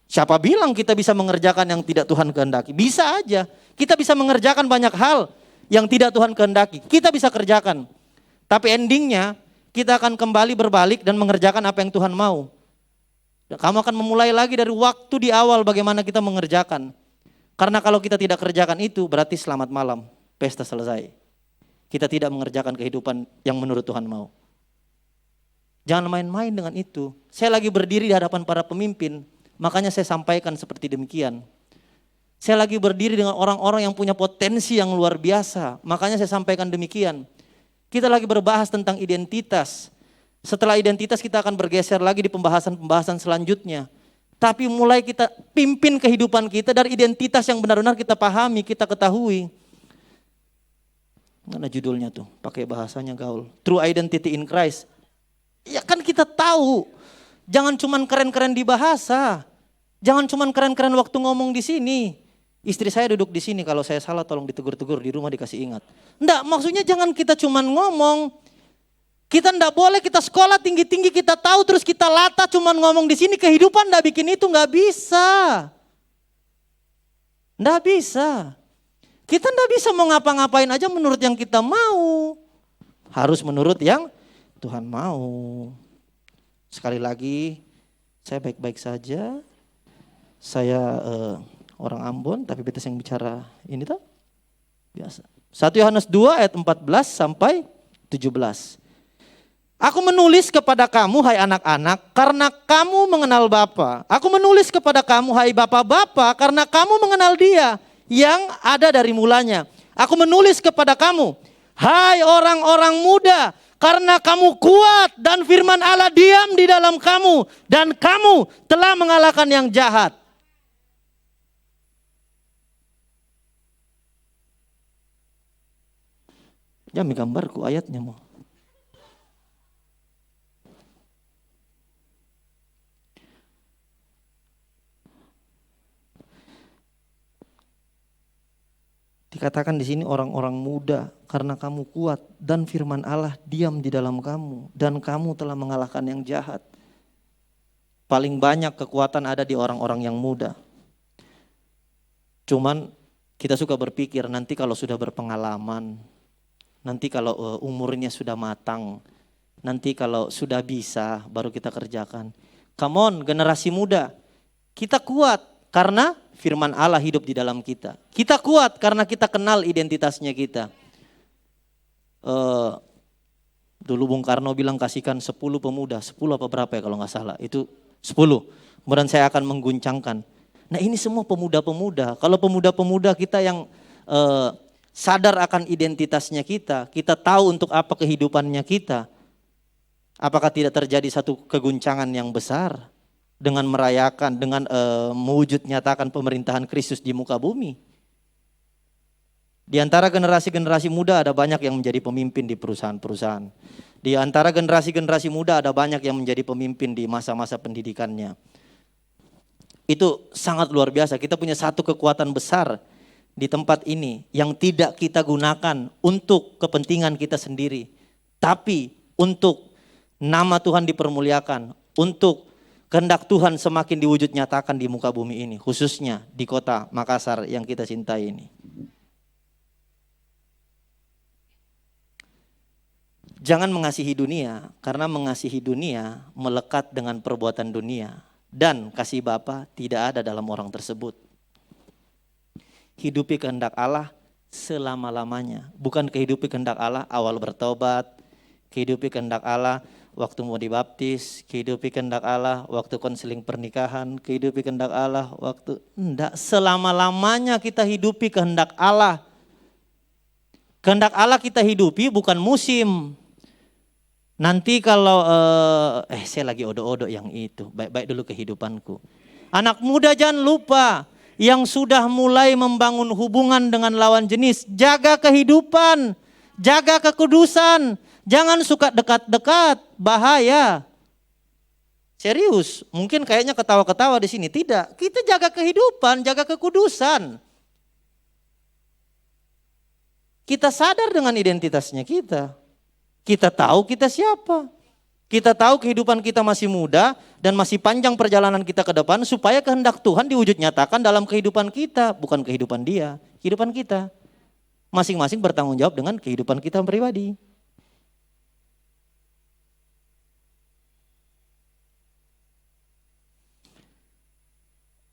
Siapa bilang kita bisa mengerjakan yang tidak Tuhan kehendaki? Bisa aja. Kita bisa mengerjakan banyak hal yang tidak Tuhan kehendaki. Kita bisa kerjakan. Tapi endingnya kita akan kembali berbalik dan mengerjakan apa yang Tuhan mau. Kamu akan memulai lagi dari waktu di awal bagaimana kita mengerjakan. Karena kalau kita tidak kerjakan itu berarti selamat malam, pesta selesai. Kita tidak mengerjakan kehidupan yang menurut Tuhan mau. Jangan main-main dengan itu. Saya lagi berdiri di hadapan para pemimpin, makanya saya sampaikan seperti demikian. Saya lagi berdiri dengan orang-orang yang punya potensi yang luar biasa, makanya saya sampaikan demikian. Kita lagi berbahas tentang identitas. Setelah identitas kita akan bergeser lagi di pembahasan-pembahasan selanjutnya. Tapi mulai kita pimpin kehidupan kita dari identitas yang benar-benar kita pahami, kita ketahui. Mana judulnya tuh? Pakai bahasanya gaul. True Identity in Christ. Ya kan kita tahu. Jangan cuman keren-keren di bahasa. Jangan cuman keren-keren waktu ngomong di sini. Istri saya duduk di sini, kalau saya salah tolong ditegur-tegur, di rumah dikasih ingat. Enggak, maksudnya jangan kita cuman ngomong. Kita enggak boleh kita sekolah tinggi-tinggi kita tahu terus kita lata cuman ngomong di sini, kehidupan enggak bikin itu, enggak bisa. Enggak bisa. Kita enggak bisa mau ngapa-ngapain aja menurut yang kita mau. Harus menurut yang Tuhan mau. Sekali lagi, saya baik-baik saja. Saya orang Ambon, tapi betes yang bicara ini tuh biasa. 1 Yohanes 2 ayat 14 sampai 17. Aku menulis kepada kamu hai anak-anak karena kamu mengenal Bapa. Aku menulis kepada kamu hai bapak-bapak karena kamu mengenal Dia yang ada dari mulanya. Aku menulis kepada kamu hai orang-orang muda karena kamu kuat dan firman Allah diam di dalam kamu dan kamu telah mengalahkan yang jahat. Jami gambarku ayatnya mau. Dikatakan di sini orang-orang muda karena kamu kuat dan firman Allah diam di dalam kamu dan kamu telah mengalahkan yang jahat. Paling banyak kekuatan ada di orang-orang yang muda. Cuman kita suka berpikir nanti kalau sudah berpengalaman, nanti kalau umurnya sudah matang, nanti kalau sudah bisa baru kita kerjakan. Come on generasi muda, kita kuat karena firman Allah hidup di dalam kita. Kita kuat karena kita kenal identitasnya kita. Dulu Bung Karno bilang kasihkan 10 pemuda, 10 apa berapa ya kalau nggak salah, itu 10. Kemudian saya akan mengguncangkan. Nah ini semua pemuda-pemuda, kalau pemuda-pemuda kita yang sadar akan identitasnya kita tahu untuk apa kehidupannya kita. Apakah tidak terjadi satu keguncangan yang besar dengan merayakan, dengan mewujud nyatakan pemerintahan Kristus di muka bumi? Di antara generasi-generasi muda ada banyak yang menjadi pemimpin di perusahaan-perusahaan. Di antara generasi-generasi muda ada banyak yang menjadi pemimpin di masa-masa pendidikannya. Itu sangat luar biasa, kita punya satu kekuatan besar di tempat ini yang tidak kita gunakan untuk kepentingan kita sendiri, tapi untuk nama Tuhan dipermuliakan, untuk kehendak Tuhan semakin diwujud nyatakan di muka bumi ini, khususnya di kota Makassar yang kita cintai ini. Jangan mengasihi dunia, karena mengasihi dunia melekat dengan perbuatan dunia. Dan kasih Bapa tidak ada dalam orang tersebut. Hidupi kehendak Allah selama-lamanya. Bukan kehidupi kehendak Allah awal bertobat, kehidupi kehendak Allah waktu mau dibaptis, kehidupi kehendak Allah waktu konseling pernikahan, kehidupi kehendak Allah waktu... Enggak, selama-lamanya kita hidupi kehendak Allah. Kehendak Allah kita hidupi bukan musim. Nanti kalau, saya lagi odo-odo yang itu, baik-baik dulu kehidupanku. Anak muda jangan lupa, yang sudah mulai membangun hubungan dengan lawan jenis, jaga kehidupan, jaga kekudusan, jangan suka dekat-dekat, bahaya. Serius, mungkin kayaknya ketawa-ketawa di sini, tidak. Kita jaga kehidupan, jaga kekudusan. Kita sadar dengan identitasnya kita. Kita tahu kita siapa. Kita tahu kehidupan kita masih muda dan masih panjang perjalanan kita ke depan supaya kehendak Tuhan diwujud nyatakan dalam kehidupan kita. Bukan kehidupan dia, kehidupan kita. Masing-masing bertanggung jawab dengan kehidupan kita pribadi.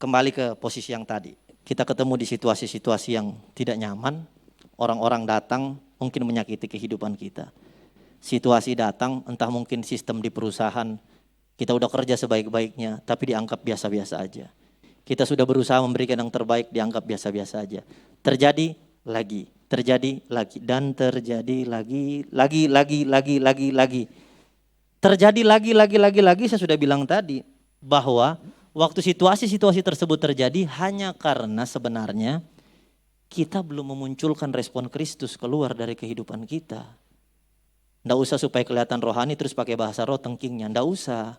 Kembali ke posisi yang tadi. Kita ketemu di situasi-situasi yang tidak nyaman. Orang-orang datang mungkin menyakiti kehidupan kita. Situasi datang, entah mungkin sistem di perusahaan, kita udah kerja sebaik-baiknya, tapi dianggap biasa-biasa aja. Kita sudah berusaha memberikan yang terbaik, dianggap biasa-biasa aja. Terjadi lagi, dan terjadi lagi. Terjadi lagi, saya sudah bilang tadi, bahwa waktu situasi-situasi tersebut terjadi hanya karena sebenarnya kita belum memunculkan respon Kristus keluar dari kehidupan kita. Nggak usah supaya kelihatan rohani terus pakai bahasa roh tengkingnya, nggak usah.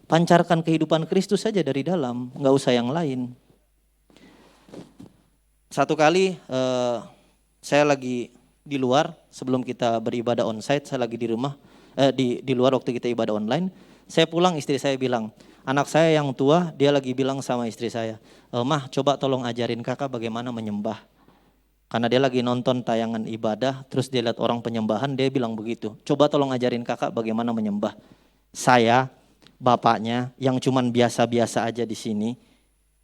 Pancarkan kehidupan Kristus saja dari dalam, nggak usah yang lain. Satu kali saya lagi di luar sebelum kita beribadah onsite, saya lagi di rumah, di luar waktu kita ibadah online. Saya pulang, istri saya bilang, anak saya yang tua dia lagi bilang sama istri saya, Mah coba tolong ajarin kakak bagaimana menyembah. Karena dia lagi nonton tayangan ibadah, terus dia lihat orang penyembahan, dia bilang begitu. Coba tolong ajarin kakak bagaimana menyembah. Saya, bapaknya, yang cuman biasa-biasa aja di sini,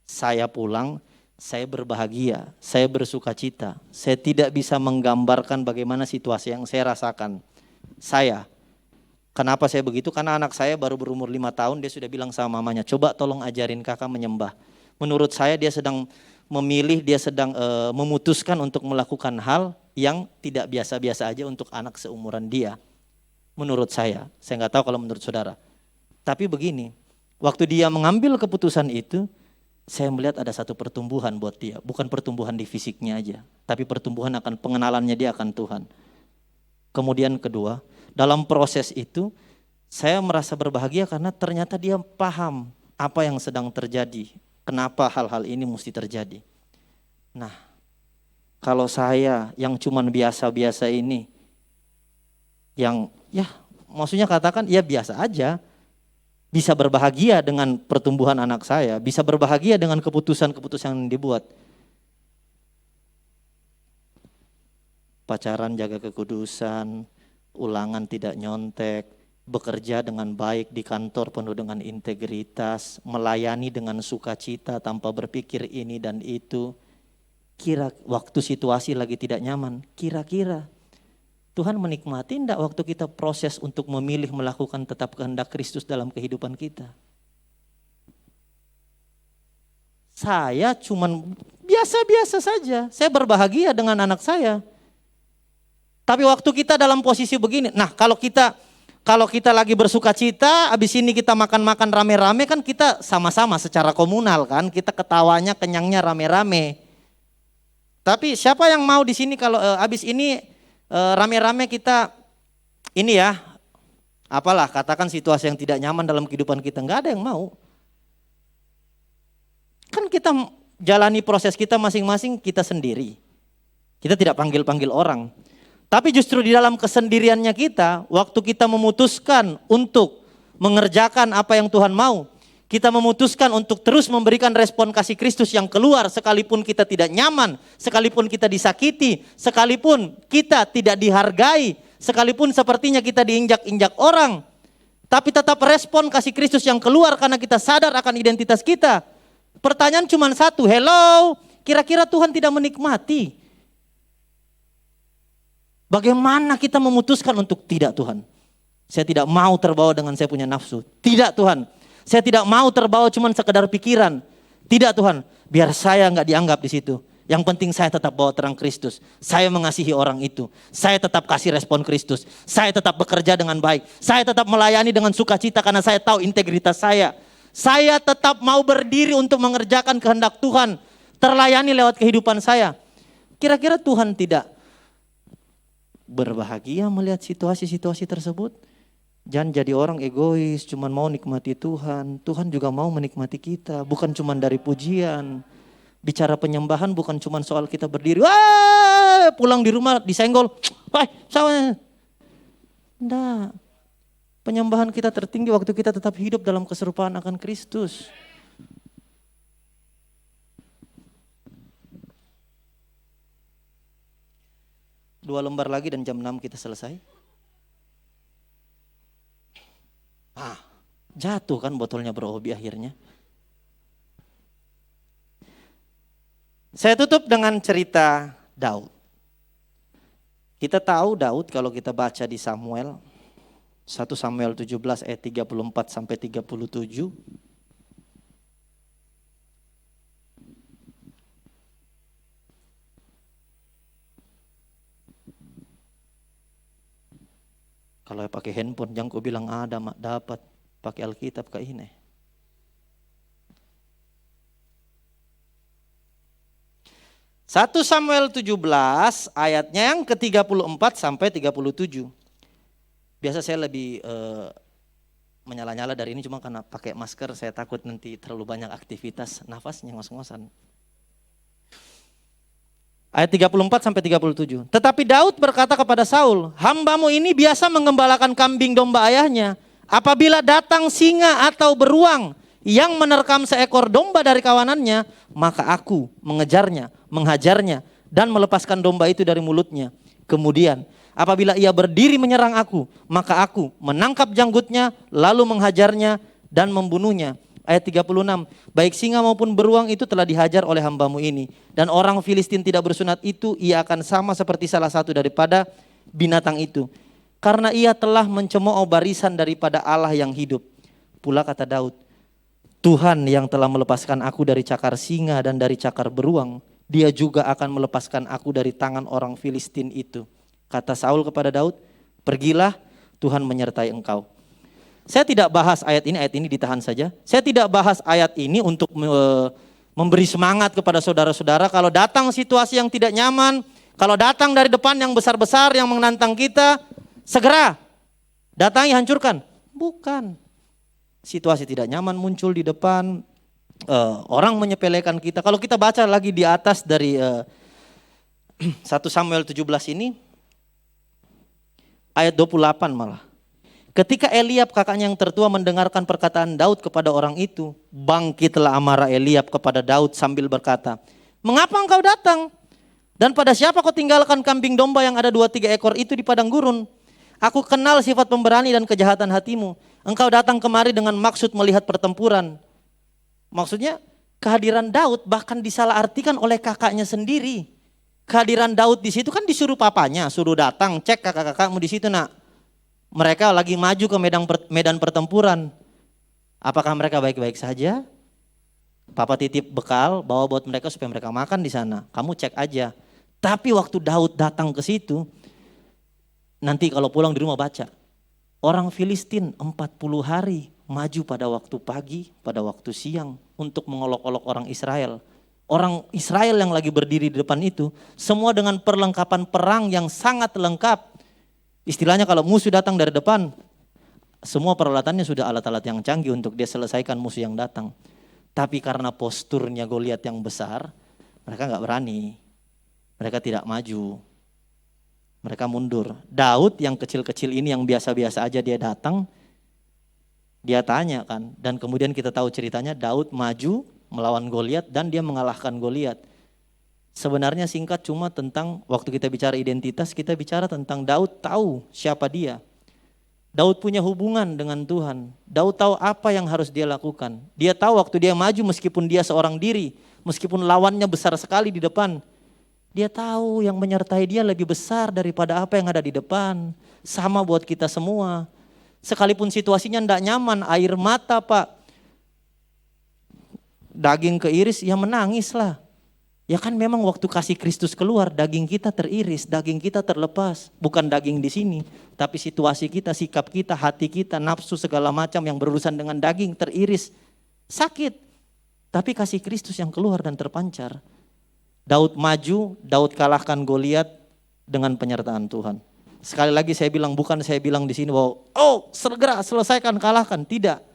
saya pulang, saya berbahagia, saya bersuka cita. Saya tidak bisa menggambarkan bagaimana situasi yang saya rasakan. Saya, kenapa saya begitu? Karena anak saya baru berumur 5 tahun, dia sudah bilang sama mamanya, coba tolong ajarin kakak menyembah. Menurut saya dia sedang memilih, dia sedang memutuskan untuk melakukan hal yang tidak biasa-biasa aja untuk anak seumuran dia. Menurut saya nggak tahu kalau menurut saudara. Tapi begini, waktu dia mengambil keputusan itu, saya melihat ada satu pertumbuhan buat dia. Bukan pertumbuhan di fisiknya aja, tapi pertumbuhan akan pengenalannya dia akan Tuhan. Kemudian kedua, dalam proses itu, saya merasa berbahagia karena ternyata dia paham apa yang sedang terjadi. Kenapa hal-hal ini mesti terjadi? Nah, kalau saya yang cuman biasa-biasa ini, yang ya maksudnya katakan ya biasa aja, bisa berbahagia dengan pertumbuhan anak saya, bisa berbahagia dengan keputusan-keputusan yang dibuat. Pacaran jaga kekudusan, ulangan tidak nyontek, bekerja dengan baik di kantor penuh dengan integritas, melayani dengan sukacita tanpa berpikir ini dan itu. Waktu situasi lagi tidak nyaman, kira-kira Tuhan menikmati enggak waktu kita proses untuk memilih melakukan tetap kehendak Kristus dalam kehidupan kita? Saya cuman biasa-biasa saja, saya berbahagia dengan anak saya. Tapi waktu kita dalam posisi begini, nah kalau kita lagi bersuka cita, abis ini kita makan-makan rame-rame kan kita sama-sama secara komunal kan, kita ketawanya kenyangnya rame-rame. Tapi siapa yang mau di sini kalau abis ini rame-rame kita ini ya, apalah katakan situasi yang tidak nyaman dalam kehidupan kita, nggak ada yang mau. Kan kita jalani proses kita masing-masing kita sendiri. Kita tidak panggil-panggil orang. Tapi justru di dalam kesendiriannya kita, waktu kita memutuskan untuk mengerjakan apa yang Tuhan mau, kita memutuskan untuk terus memberikan respon kasih Kristus yang keluar sekalipun kita tidak nyaman, sekalipun kita disakiti, sekalipun kita tidak dihargai, Sekalipun sepertinya kita diinjak-injak orang, tapi tetap respon kasih Kristus yang keluar karena kita sadar akan identitas kita. Pertanyaan cuma satu, hello, kira-kira Tuhan tidak menikmati? Bagaimana kita memutuskan untuk tidak Tuhan? Saya tidak mau terbawa dengan saya punya nafsu. Tidak Tuhan, saya tidak mau terbawa cuma sekedar pikiran. Tidak Tuhan, biar saya nggak dianggap di situ. Yang penting saya tetap bawa terang Kristus. Saya mengasihi orang itu. Saya tetap kasih respon Kristus. Saya tetap bekerja dengan baik. Saya tetap melayani dengan sukacita karena saya tahu integritas saya. Saya tetap mau berdiri untuk mengerjakan kehendak Tuhan. Terlayani lewat kehidupan saya. Kira-kira Tuhan tidak berbahagia melihat situasi-situasi tersebut? Jangan jadi orang egois, cuman mau nikmati Tuhan. Tuhan juga mau menikmati kita, bukan cuman dari pujian. Bicara penyembahan bukan cuman soal kita berdiri, wah, pulang di rumah disenggol, wah, sama. Enggak. Penyembahan kita tertinggi waktu kita tetap hidup dalam keserupaan akan Kristus. Dua lembar lagi dan jam 6 kita selesai. Jatuh kan botolnya Bro Hobi akhirnya. Saya tutup dengan cerita Daud. Kita tahu Daud kalau kita baca di Samuel, 1 Samuel 17 ayat 34 sampai 37. Kalau pakai handphone, jangan kau bilang ada, mak dapat. Pakai Alkitab kayak ini. Satu Samuel 17 ayatnya yang ke-34 sampai 37. Biasa saya lebih menyala-nyala dari ini cuma karena pakai masker saya takut nanti terlalu banyak aktivitas nafasnya ngos-ngosan. Ayat 34 sampai 37. Tetapi Daud berkata kepada Saul, hambamu ini biasa mengembalakan kambing domba ayahnya. Apabila datang singa atau beruang yang menerkam seekor domba dari kawanannya, maka aku mengejarnya, menghajarnya, dan melepaskan domba itu dari mulutnya. Kemudian apabila ia berdiri menyerang aku, maka aku menangkap janggutnya, lalu menghajarnya dan membunuhnya. Ayat 36, baik singa maupun beruang itu telah dihajar oleh hambamu ini. Dan orang Filistin tidak bersunat itu, ia akan sama seperti salah satu daripada binatang itu. Karena ia telah mencemooh barisan daripada Allah yang hidup. Pula kata Daud, Tuhan yang telah melepaskan aku dari cakar singa dan dari cakar beruang, dia juga akan melepaskan aku dari tangan orang Filistin itu. Kata Saul kepada Daud, pergilah, Tuhan menyertai engkau. Saya tidak bahas ayat ini ditahan saja. Saya tidak bahas ayat ini untuk memberi semangat kepada saudara-saudara. Kalau datang situasi yang tidak nyaman, kalau datang dari depan yang besar-besar yang menantang kita, segera datangi, hancurkan. Bukan. Situasi tidak nyaman muncul di depan, orang menyepelekan kita. Kalau kita baca lagi di atas dari 1 Samuel 17 ini, ayat 28 malah. Ketika Eliab kakaknya yang tertua mendengarkan perkataan Daud kepada orang itu, bangkitlah amarah Eliab kepada Daud sambil berkata, mengapa engkau datang? Dan pada siapa kau tinggalkan kambing domba yang ada 2-3 ekor itu di padang gurun? Aku kenal sifat pemberani dan kejahatan hatimu. Engkau datang kemari dengan maksud melihat pertempuran. Maksudnya kehadiran Daud bahkan disalahartikan oleh kakaknya sendiri. Kehadiran Daud di situ kan disuruh papanya, suruh datang, cek kakak-kakakmu di situ nak. Mereka lagi maju ke medan pertempuran. Apakah mereka baik-baik saja? Papa titip bekal, bawa buat mereka supaya mereka makan di sana. Kamu cek aja. Tapi waktu Daud datang ke situ, nanti kalau pulang di rumah baca. Orang Filistin 40 hari maju pada waktu pagi, pada waktu siang untuk mengolok-olok orang Israel. Orang Israel yang lagi berdiri di depan itu, semua dengan perlengkapan perang yang sangat lengkap. Istilahnya kalau musuh datang dari depan, semua peralatannya sudah alat-alat yang canggih untuk dia selesaikan musuh yang datang. Tapi karena posturnya Goliat yang besar, mereka gak berani. Mereka tidak maju. Mereka mundur. Daud yang kecil-kecil ini yang biasa-biasa aja dia datang, dia tanya kan. Dan kemudian kita tahu ceritanya Daud maju melawan Goliat dan dia mengalahkan Goliat. Sebenarnya singkat cuma tentang waktu kita bicara identitas, kita bicara tentang Daud tahu siapa dia. Daud punya hubungan dengan Tuhan. Daud tahu apa yang harus dia lakukan. Dia tahu waktu dia maju meskipun dia seorang diri, meskipun lawannya besar sekali di depan. Dia tahu yang menyertai dia lebih besar daripada apa yang ada di depan. Sama buat kita semua. Sekalipun situasinya tidak nyaman, air mata Pak. Daging keiris, ya menangislah. Ya kan memang waktu kasih Kristus keluar, daging kita teriris, daging kita terlepas. Bukan daging di sini, tapi situasi kita, sikap kita, hati kita, nafsu segala macam yang berurusan dengan daging teriris. Sakit, tapi kasih Kristus yang keluar dan terpancar. Daud maju, Daud kalahkan Goliat dengan penyertaan Tuhan. Sekali lagi saya bilang, bukan saya bilang di sini bahwa segera selesaikan, kalahkan. Tidak.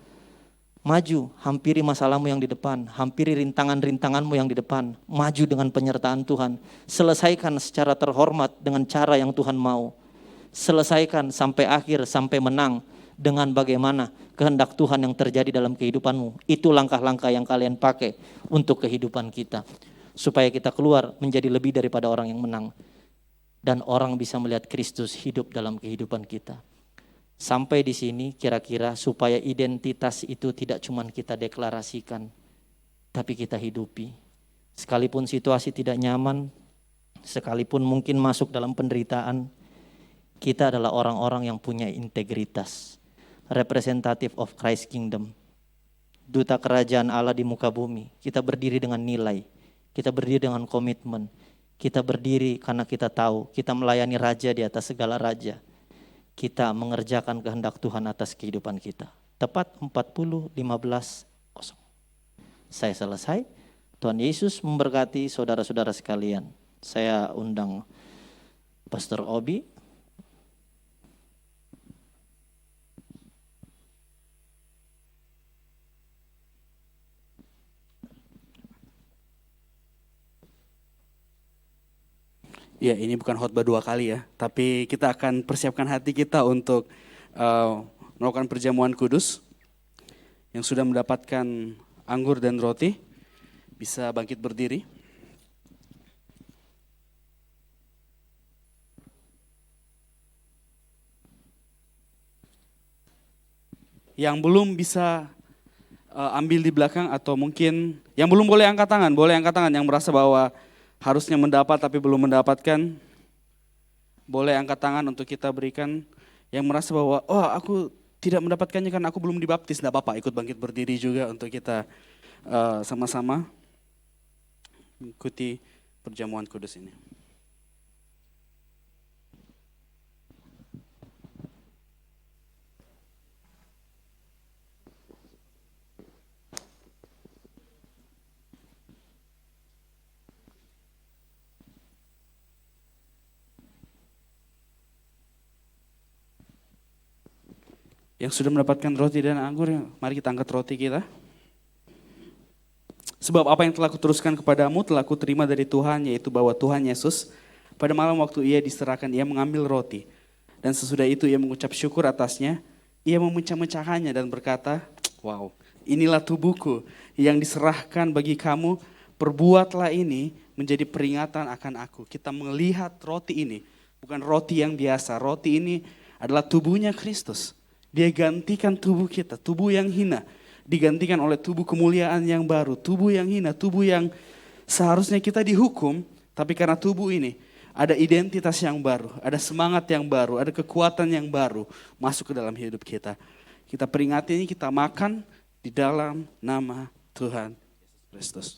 Maju, hampiri masalahmu yang di depan, hampiri rintangan-rintanganmu yang di depan. Maju dengan penyertaan Tuhan. Selesaikan secara terhormat dengan cara yang Tuhan mau. Selesaikan sampai akhir, sampai menang. Dengan bagaimana kehendak Tuhan yang terjadi dalam kehidupanmu. Itu langkah-langkah yang kalian pakai untuk kehidupan kita. Supaya kita keluar menjadi lebih daripada orang yang menang. Dan orang bisa melihat Kristus hidup dalam kehidupan kita. Sampai di sini kira-kira supaya identitas itu tidak cuma kita deklarasikan, tapi kita hidupi. Sekalipun situasi tidak nyaman, sekalipun mungkin masuk dalam penderitaan, kita adalah orang-orang yang punya integritas. Representative of Christ Kingdom. Duta kerajaan Allah di muka bumi. Kita berdiri dengan nilai, kita berdiri dengan komitmen. Kita berdiri karena kita tahu kita melayani raja di atas segala raja. Kita mengerjakan kehendak Tuhan atas kehidupan kita. Tepat 40:15. Saya selesai. Tuhan Yesus memberkati saudara-saudara sekalian. Saya undang Pastor Obi. Ya, ini bukan khotbah 2 kali ya, tapi kita akan persiapkan hati kita untuk melakukan perjamuan kudus. Yang sudah mendapatkan anggur dan roti, bisa bangkit berdiri. Yang belum bisa ambil di belakang atau mungkin yang belum boleh angkat tangan yang merasa bahwa harusnya mendapat tapi belum mendapatkan, boleh angkat tangan untuk kita berikan. Yang merasa bahwa aku tidak mendapatkannya karena aku belum dibaptis, tidak apa-apa, ikut bangkit berdiri juga untuk kita sama-sama mengikuti perjamuan kudus ini. Yang sudah mendapatkan roti dan anggur, mari kita angkat roti kita. Sebab apa yang telah kuteruskan kepadamu telah kuterima dari Tuhan, yaitu bahwa Tuhan Yesus pada malam waktu ia diserahkan, ia mengambil roti. Dan sesudah itu ia mengucap syukur atasnya, ia memecah-mecahkannya dan berkata, wow, inilah tubuhku yang diserahkan bagi kamu, perbuatlah ini menjadi peringatan akan aku. Kita melihat roti ini, bukan roti yang biasa, roti ini adalah tubuhnya Kristus. Dia gantikan tubuh kita, tubuh yang hina, digantikan oleh tubuh kemuliaan yang baru, tubuh yang hina, tubuh yang seharusnya kita dihukum, tapi karena tubuh ini ada identitas yang baru, ada semangat yang baru, ada kekuatan yang baru masuk ke dalam hidup kita. Kita peringati ini, kita makan di dalam nama Tuhan Yesus Kristus.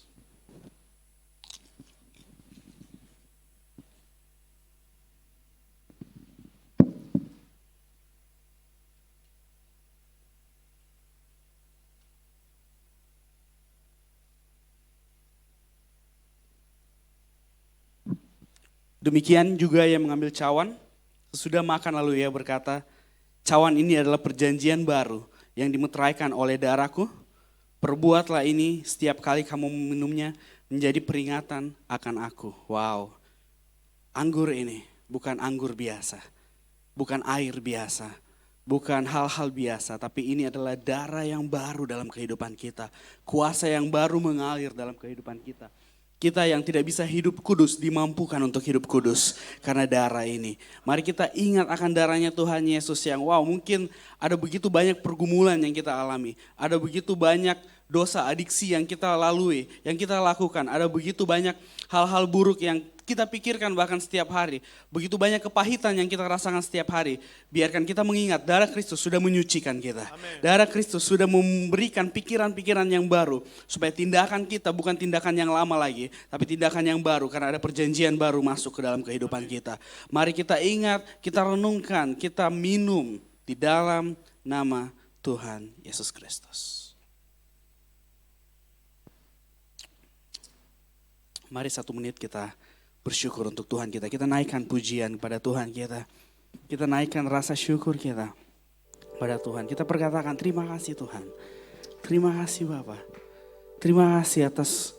Demikian juga ia mengambil cawan, sesudah makan lalu ia berkata, cawan ini adalah perjanjian baru yang dimeteraikan oleh darahku, perbuatlah ini setiap kali kamu meminumnya menjadi peringatan akan aku. Wow, anggur ini bukan anggur biasa, bukan air biasa, bukan hal-hal biasa, tapi ini adalah darah yang baru dalam kehidupan kita, kuasa yang baru mengalir dalam kehidupan kita. Kita yang tidak bisa hidup kudus dimampukan untuk hidup kudus karena darah ini. Mari kita ingat akan darahnya Tuhan Yesus yang mungkin ada begitu banyak pergumulan yang kita alami. Ada begitu banyak dosa, adiksi yang kita lalui, yang kita lakukan. Ada begitu banyak hal-hal buruk yang kita pikirkan bahkan setiap hari. Begitu banyak kepahitan yang kita rasakan setiap hari. Biarkan kita mengingat darah Kristus sudah menyucikan kita. Amen. Darah Kristus sudah memberikan pikiran-pikiran yang baru. Supaya tindakan kita bukan tindakan yang lama lagi. Tapi tindakan yang baru karena ada perjanjian baru masuk ke dalam kehidupan kita. Mari kita ingat, kita renungkan, kita minum di dalam nama Tuhan Yesus Kristus. Mari 1 menit kita bersyukur untuk Tuhan kita. Kita naikkan pujian kepada Tuhan kita. Kita naikkan rasa syukur kita pada Tuhan. Kita perkatakan terima kasih Tuhan. Terima kasih Bapa. Terima kasih atas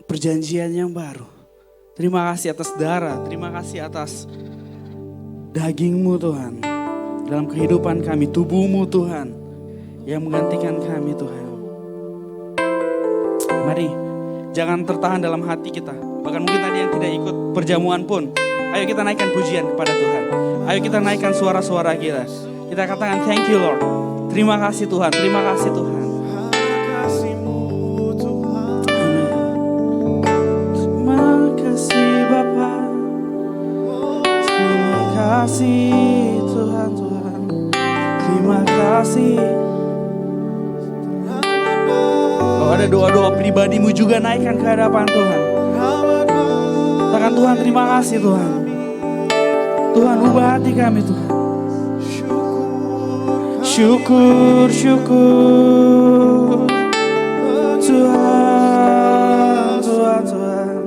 perjanjian yang baru. Terima kasih atas darah. Terima kasih atas daging-Mu Tuhan. Dalam kehidupan kami, tubuh-Mu Tuhan. Yang menggantikan kami Tuhan. Mari. Jangan tertahan dalam hati kita. Bahkan mungkin tadi yang tidak ikut perjamuan pun. Ayo kita naikkan pujian kepada Tuhan. Ayo kita naikkan suara-suara kita. Kita katakan thank you Lord. Terima kasih Tuhan. Terima kasih Tuhan. Terima kasih Bapa. Terima kasih Tuhan. Terima kasih. Ada doa-doa pribadimu juga naikkan ke hadapan Tuhan. Katakan Tuhan terima kasih Tuhan. Tuhan ubah hati kami Tuhan. Syukur, syukur. Tuhan, Tuhan, Tuhan.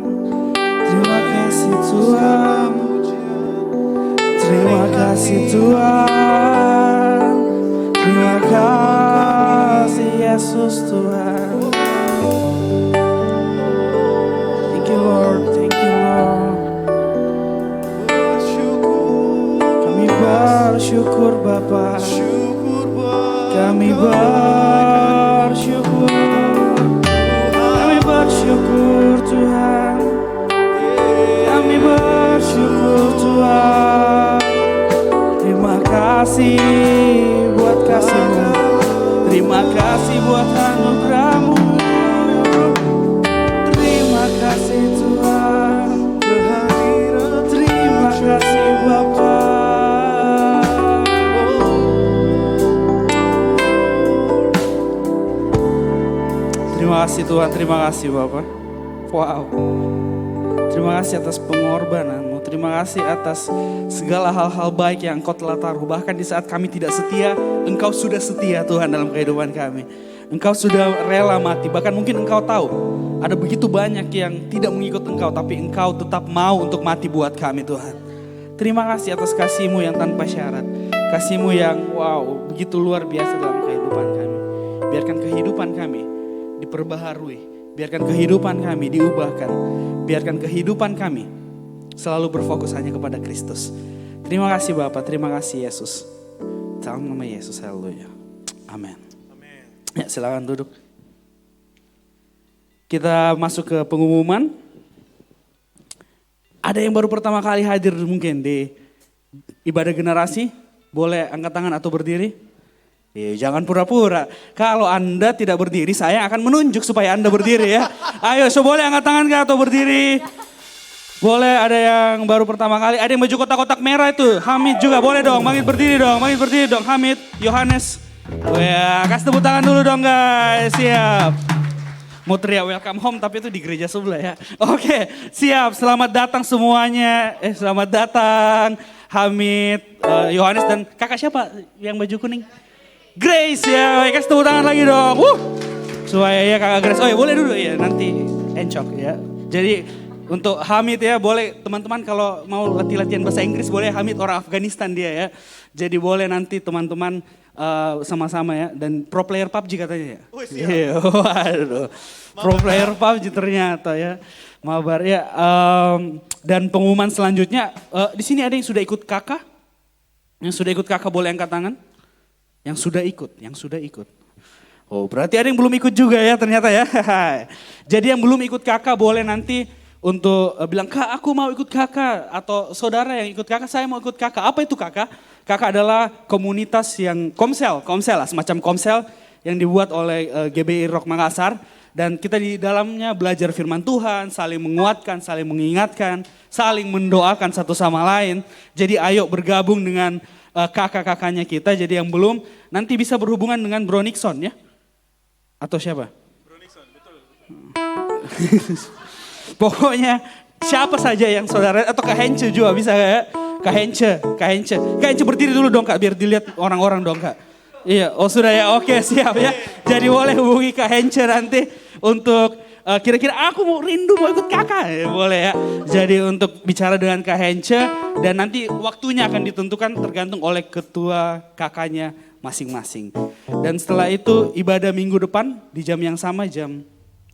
Terima kasih Tuhan. Terima kasih Tuhan. Terima kasih Yesus Tuhan. Lord, thank you Lord. Kami bersyukur Bapa. Kami bersyukur. Kami bersyukur Tuhan. Kami bersyukur Tuhan. Terima kasih buat kasih-Mu. Terima kasih buat anugerah-Mu. Terima kasih Tuhan. Terima kasih Bapa. Terima kasih Tuhan, terima kasih Bapa. Wow. Terima kasih atas pengorbanan-Mu. Terima kasih atas segala hal-hal baik yang Engkau telah taruh. Bahkan di saat kami tidak setia, Engkau sudah setia Tuhan dalam kehidupan kami. Engkau sudah rela mati. Bahkan mungkin Engkau tahu ada begitu banyak yang tidak mengikut Engkau, tapi Engkau tetap mau untuk mati buat kami Tuhan. Terima kasih atas kasih-Mu yang tanpa syarat. Kasih-Mu yang begitu luar biasa dalam kehidupan kami. Biarkan kehidupan kami diperbaharui. Biarkan kehidupan kami diubahkan. Biarkan kehidupan kami selalu berfokus hanya kepada Kristus. Terima kasih Bapa, terima kasih Yesus. Dalam nama Yesus, haleluya. Amin. Ya, silakan duduk. Kita masuk ke pengumuman. Ada yang baru pertama kali hadir mungkin di ibadah generasi? Boleh angkat tangan atau berdiri? Jangan pura-pura. Kalau Anda tidak berdiri, saya akan menunjuk supaya Anda berdiri ya. Ayo, boleh angkat tangan atau berdiri? Boleh, ada yang baru pertama kali. Ada yang baju kotak-kotak merah itu. Hamid juga, boleh dong. Makin berdiri dong. Hamid, Yohanes. Wah, kasih tepuk tangan dulu dong guys, siap. Mau teriak welcome home tapi itu di gereja sebelah ya. Oke, siap, selamat datang semuanya. Selamat datang Hamid, Yohanes dan kakak siapa yang baju kuning? Grace ya, kasih tepuk tangan lagi dong. Supaya ya kakak Grace, boleh dulu ya nanti encok ya. Jadi untuk Hamid ya boleh teman-teman kalau mau latihan bahasa Inggris boleh, Hamid orang Afghanistan dia ya. Jadi boleh nanti teman-teman sama-sama ya, dan pro player PUBG katanya ya. Waduh, pro player PUBG ternyata ya, mabar ya. Dan pengumuman selanjutnya, di sini ada yang sudah ikut kakak, boleh angkat tangan. Yang sudah ikut. Oh, berarti ada yang belum ikut juga ya ternyata ya. Jadi yang belum ikut kakak boleh nanti untuk bilang, Kak aku mau ikut kakak. Atau saudara yang ikut kakak, saya mau ikut kakak. Apa itu kakak? Kakak adalah komunitas yang komsel lah, semacam komsel yang dibuat oleh GBI Rock Makassar. Dan kita di dalamnya belajar firman Tuhan, saling menguatkan, saling mengingatkan, saling mendoakan satu sama lain. Jadi ayo bergabung dengan kakak-kakaknya kita. Jadi yang belum nanti bisa berhubungan dengan Bro Nixon ya. Atau siapa? Bro Nixon, betul. Pokoknya siapa saja yang saudara, atau Kak Hence juga bisa ya. Kak Hence berdiri dulu dong Kak, biar dilihat orang-orang dong Kak. Iya, oh sudah ya, oke siap ya. Jadi boleh hubungi Kak Hence nanti untuk kira-kira aku mau rindu mau ikut kakak. Ya, boleh ya. Jadi untuk bicara dengan Kak Hence dan nanti waktunya akan ditentukan tergantung oleh ketua kakaknya masing-masing. Dan setelah itu ibadah minggu depan di jam yang sama, jam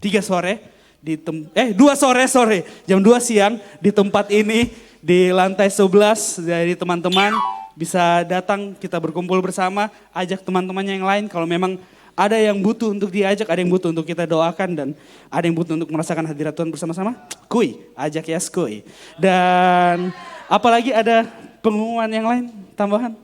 3 sore. 2 sore, jam 2 siang di tempat ini di lantai 11. Jadi teman-teman bisa datang, kita berkumpul bersama, ajak teman-temannya yang lain. Kalau memang ada yang butuh untuk diajak, ada yang butuh untuk kita doakan, dan ada yang butuh untuk merasakan hadirat Tuhan bersama-sama, ajak ya skuy. Dan apalagi ada pengumuman yang lain, tambahan?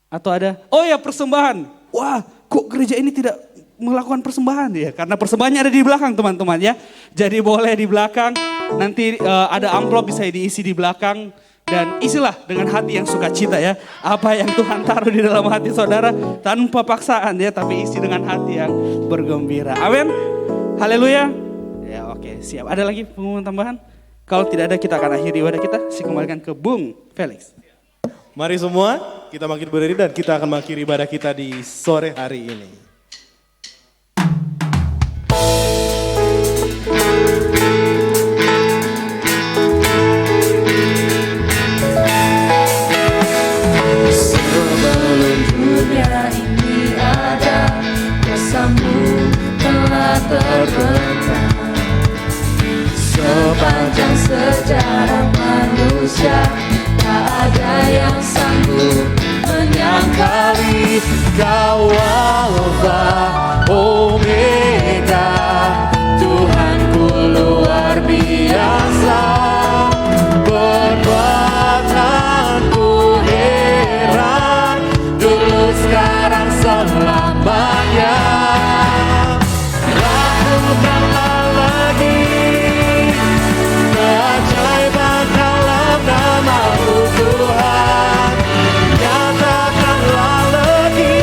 Atau ada, oh ya persembahan, wah kok gereja ini tidak melakukan persembahan ya, karena persembahannya ada di belakang teman-teman ya. Jadi boleh di belakang, nanti ada amplop bisa diisi di belakang. Dan isilah dengan hati yang sukacita ya. Apa yang Tuhan taruh di dalam hati saudara tanpa paksaan ya, tapi isi dengan hati yang bergembira. Amin. Haleluya. Ya oke, siap. Ada lagi pengumuman tambahan? Kalau tidak ada kita akan akhiri ibadah kita. Saya kembalikan ke Bung Felix. Mari semua kita makin berdiri dan kita akan mengakhiri ibadah kita di sore hari ini. Terbentang sepanjang sejarah manusia, tak ada yang sanggup menyangkali Kau Alfa Omega, Tuhanku luar biasa, perbuatanku heran, dulu sekarang selamanya. Lakukanlah lagi keajaiban dalam nama-Mu Tuhan, nyatakanlah lagi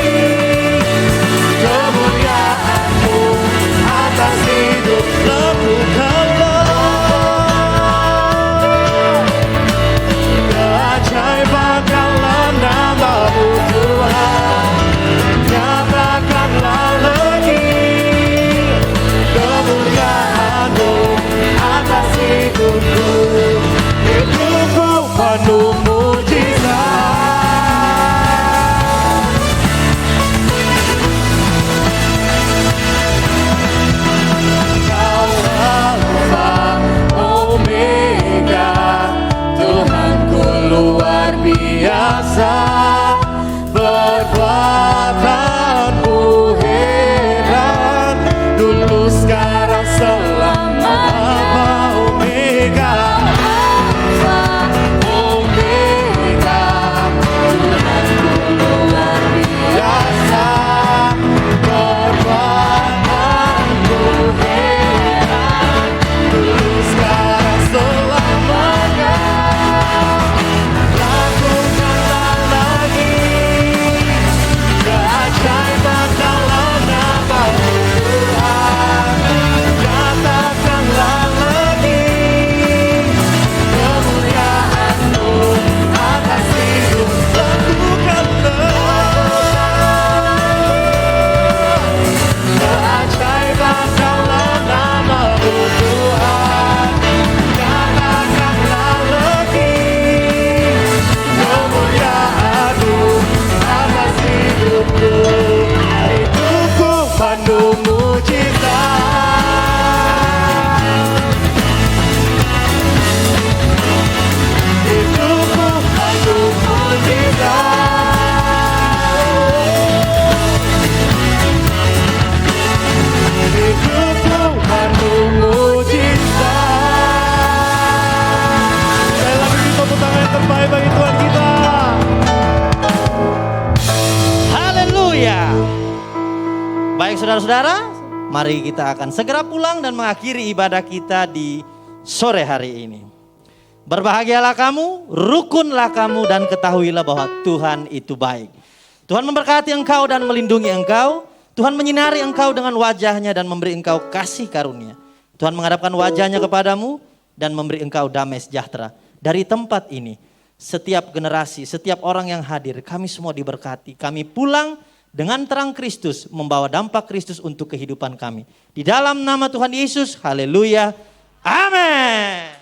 saudara-saudara, mari kita akan segera pulang dan mengakhiri ibadah kita di sore hari ini. Berbahagialah kamu, rukunlah kamu, dan ketahuilah bahwa Tuhan itu baik. Tuhan memberkati engkau dan melindungi engkau. Tuhan menyinari engkau dengan wajahnya dan memberi engkau kasih karunia. Tuhan menghadapkan wajahnya kepadamu dan memberi engkau damai sejahtera. Dari tempat ini, setiap generasi, setiap orang yang hadir, kami semua diberkati. Kami pulang dengan terang Kristus, membawa dampak Kristus untuk kehidupan kami. Di dalam nama Tuhan Yesus, haleluya, amin.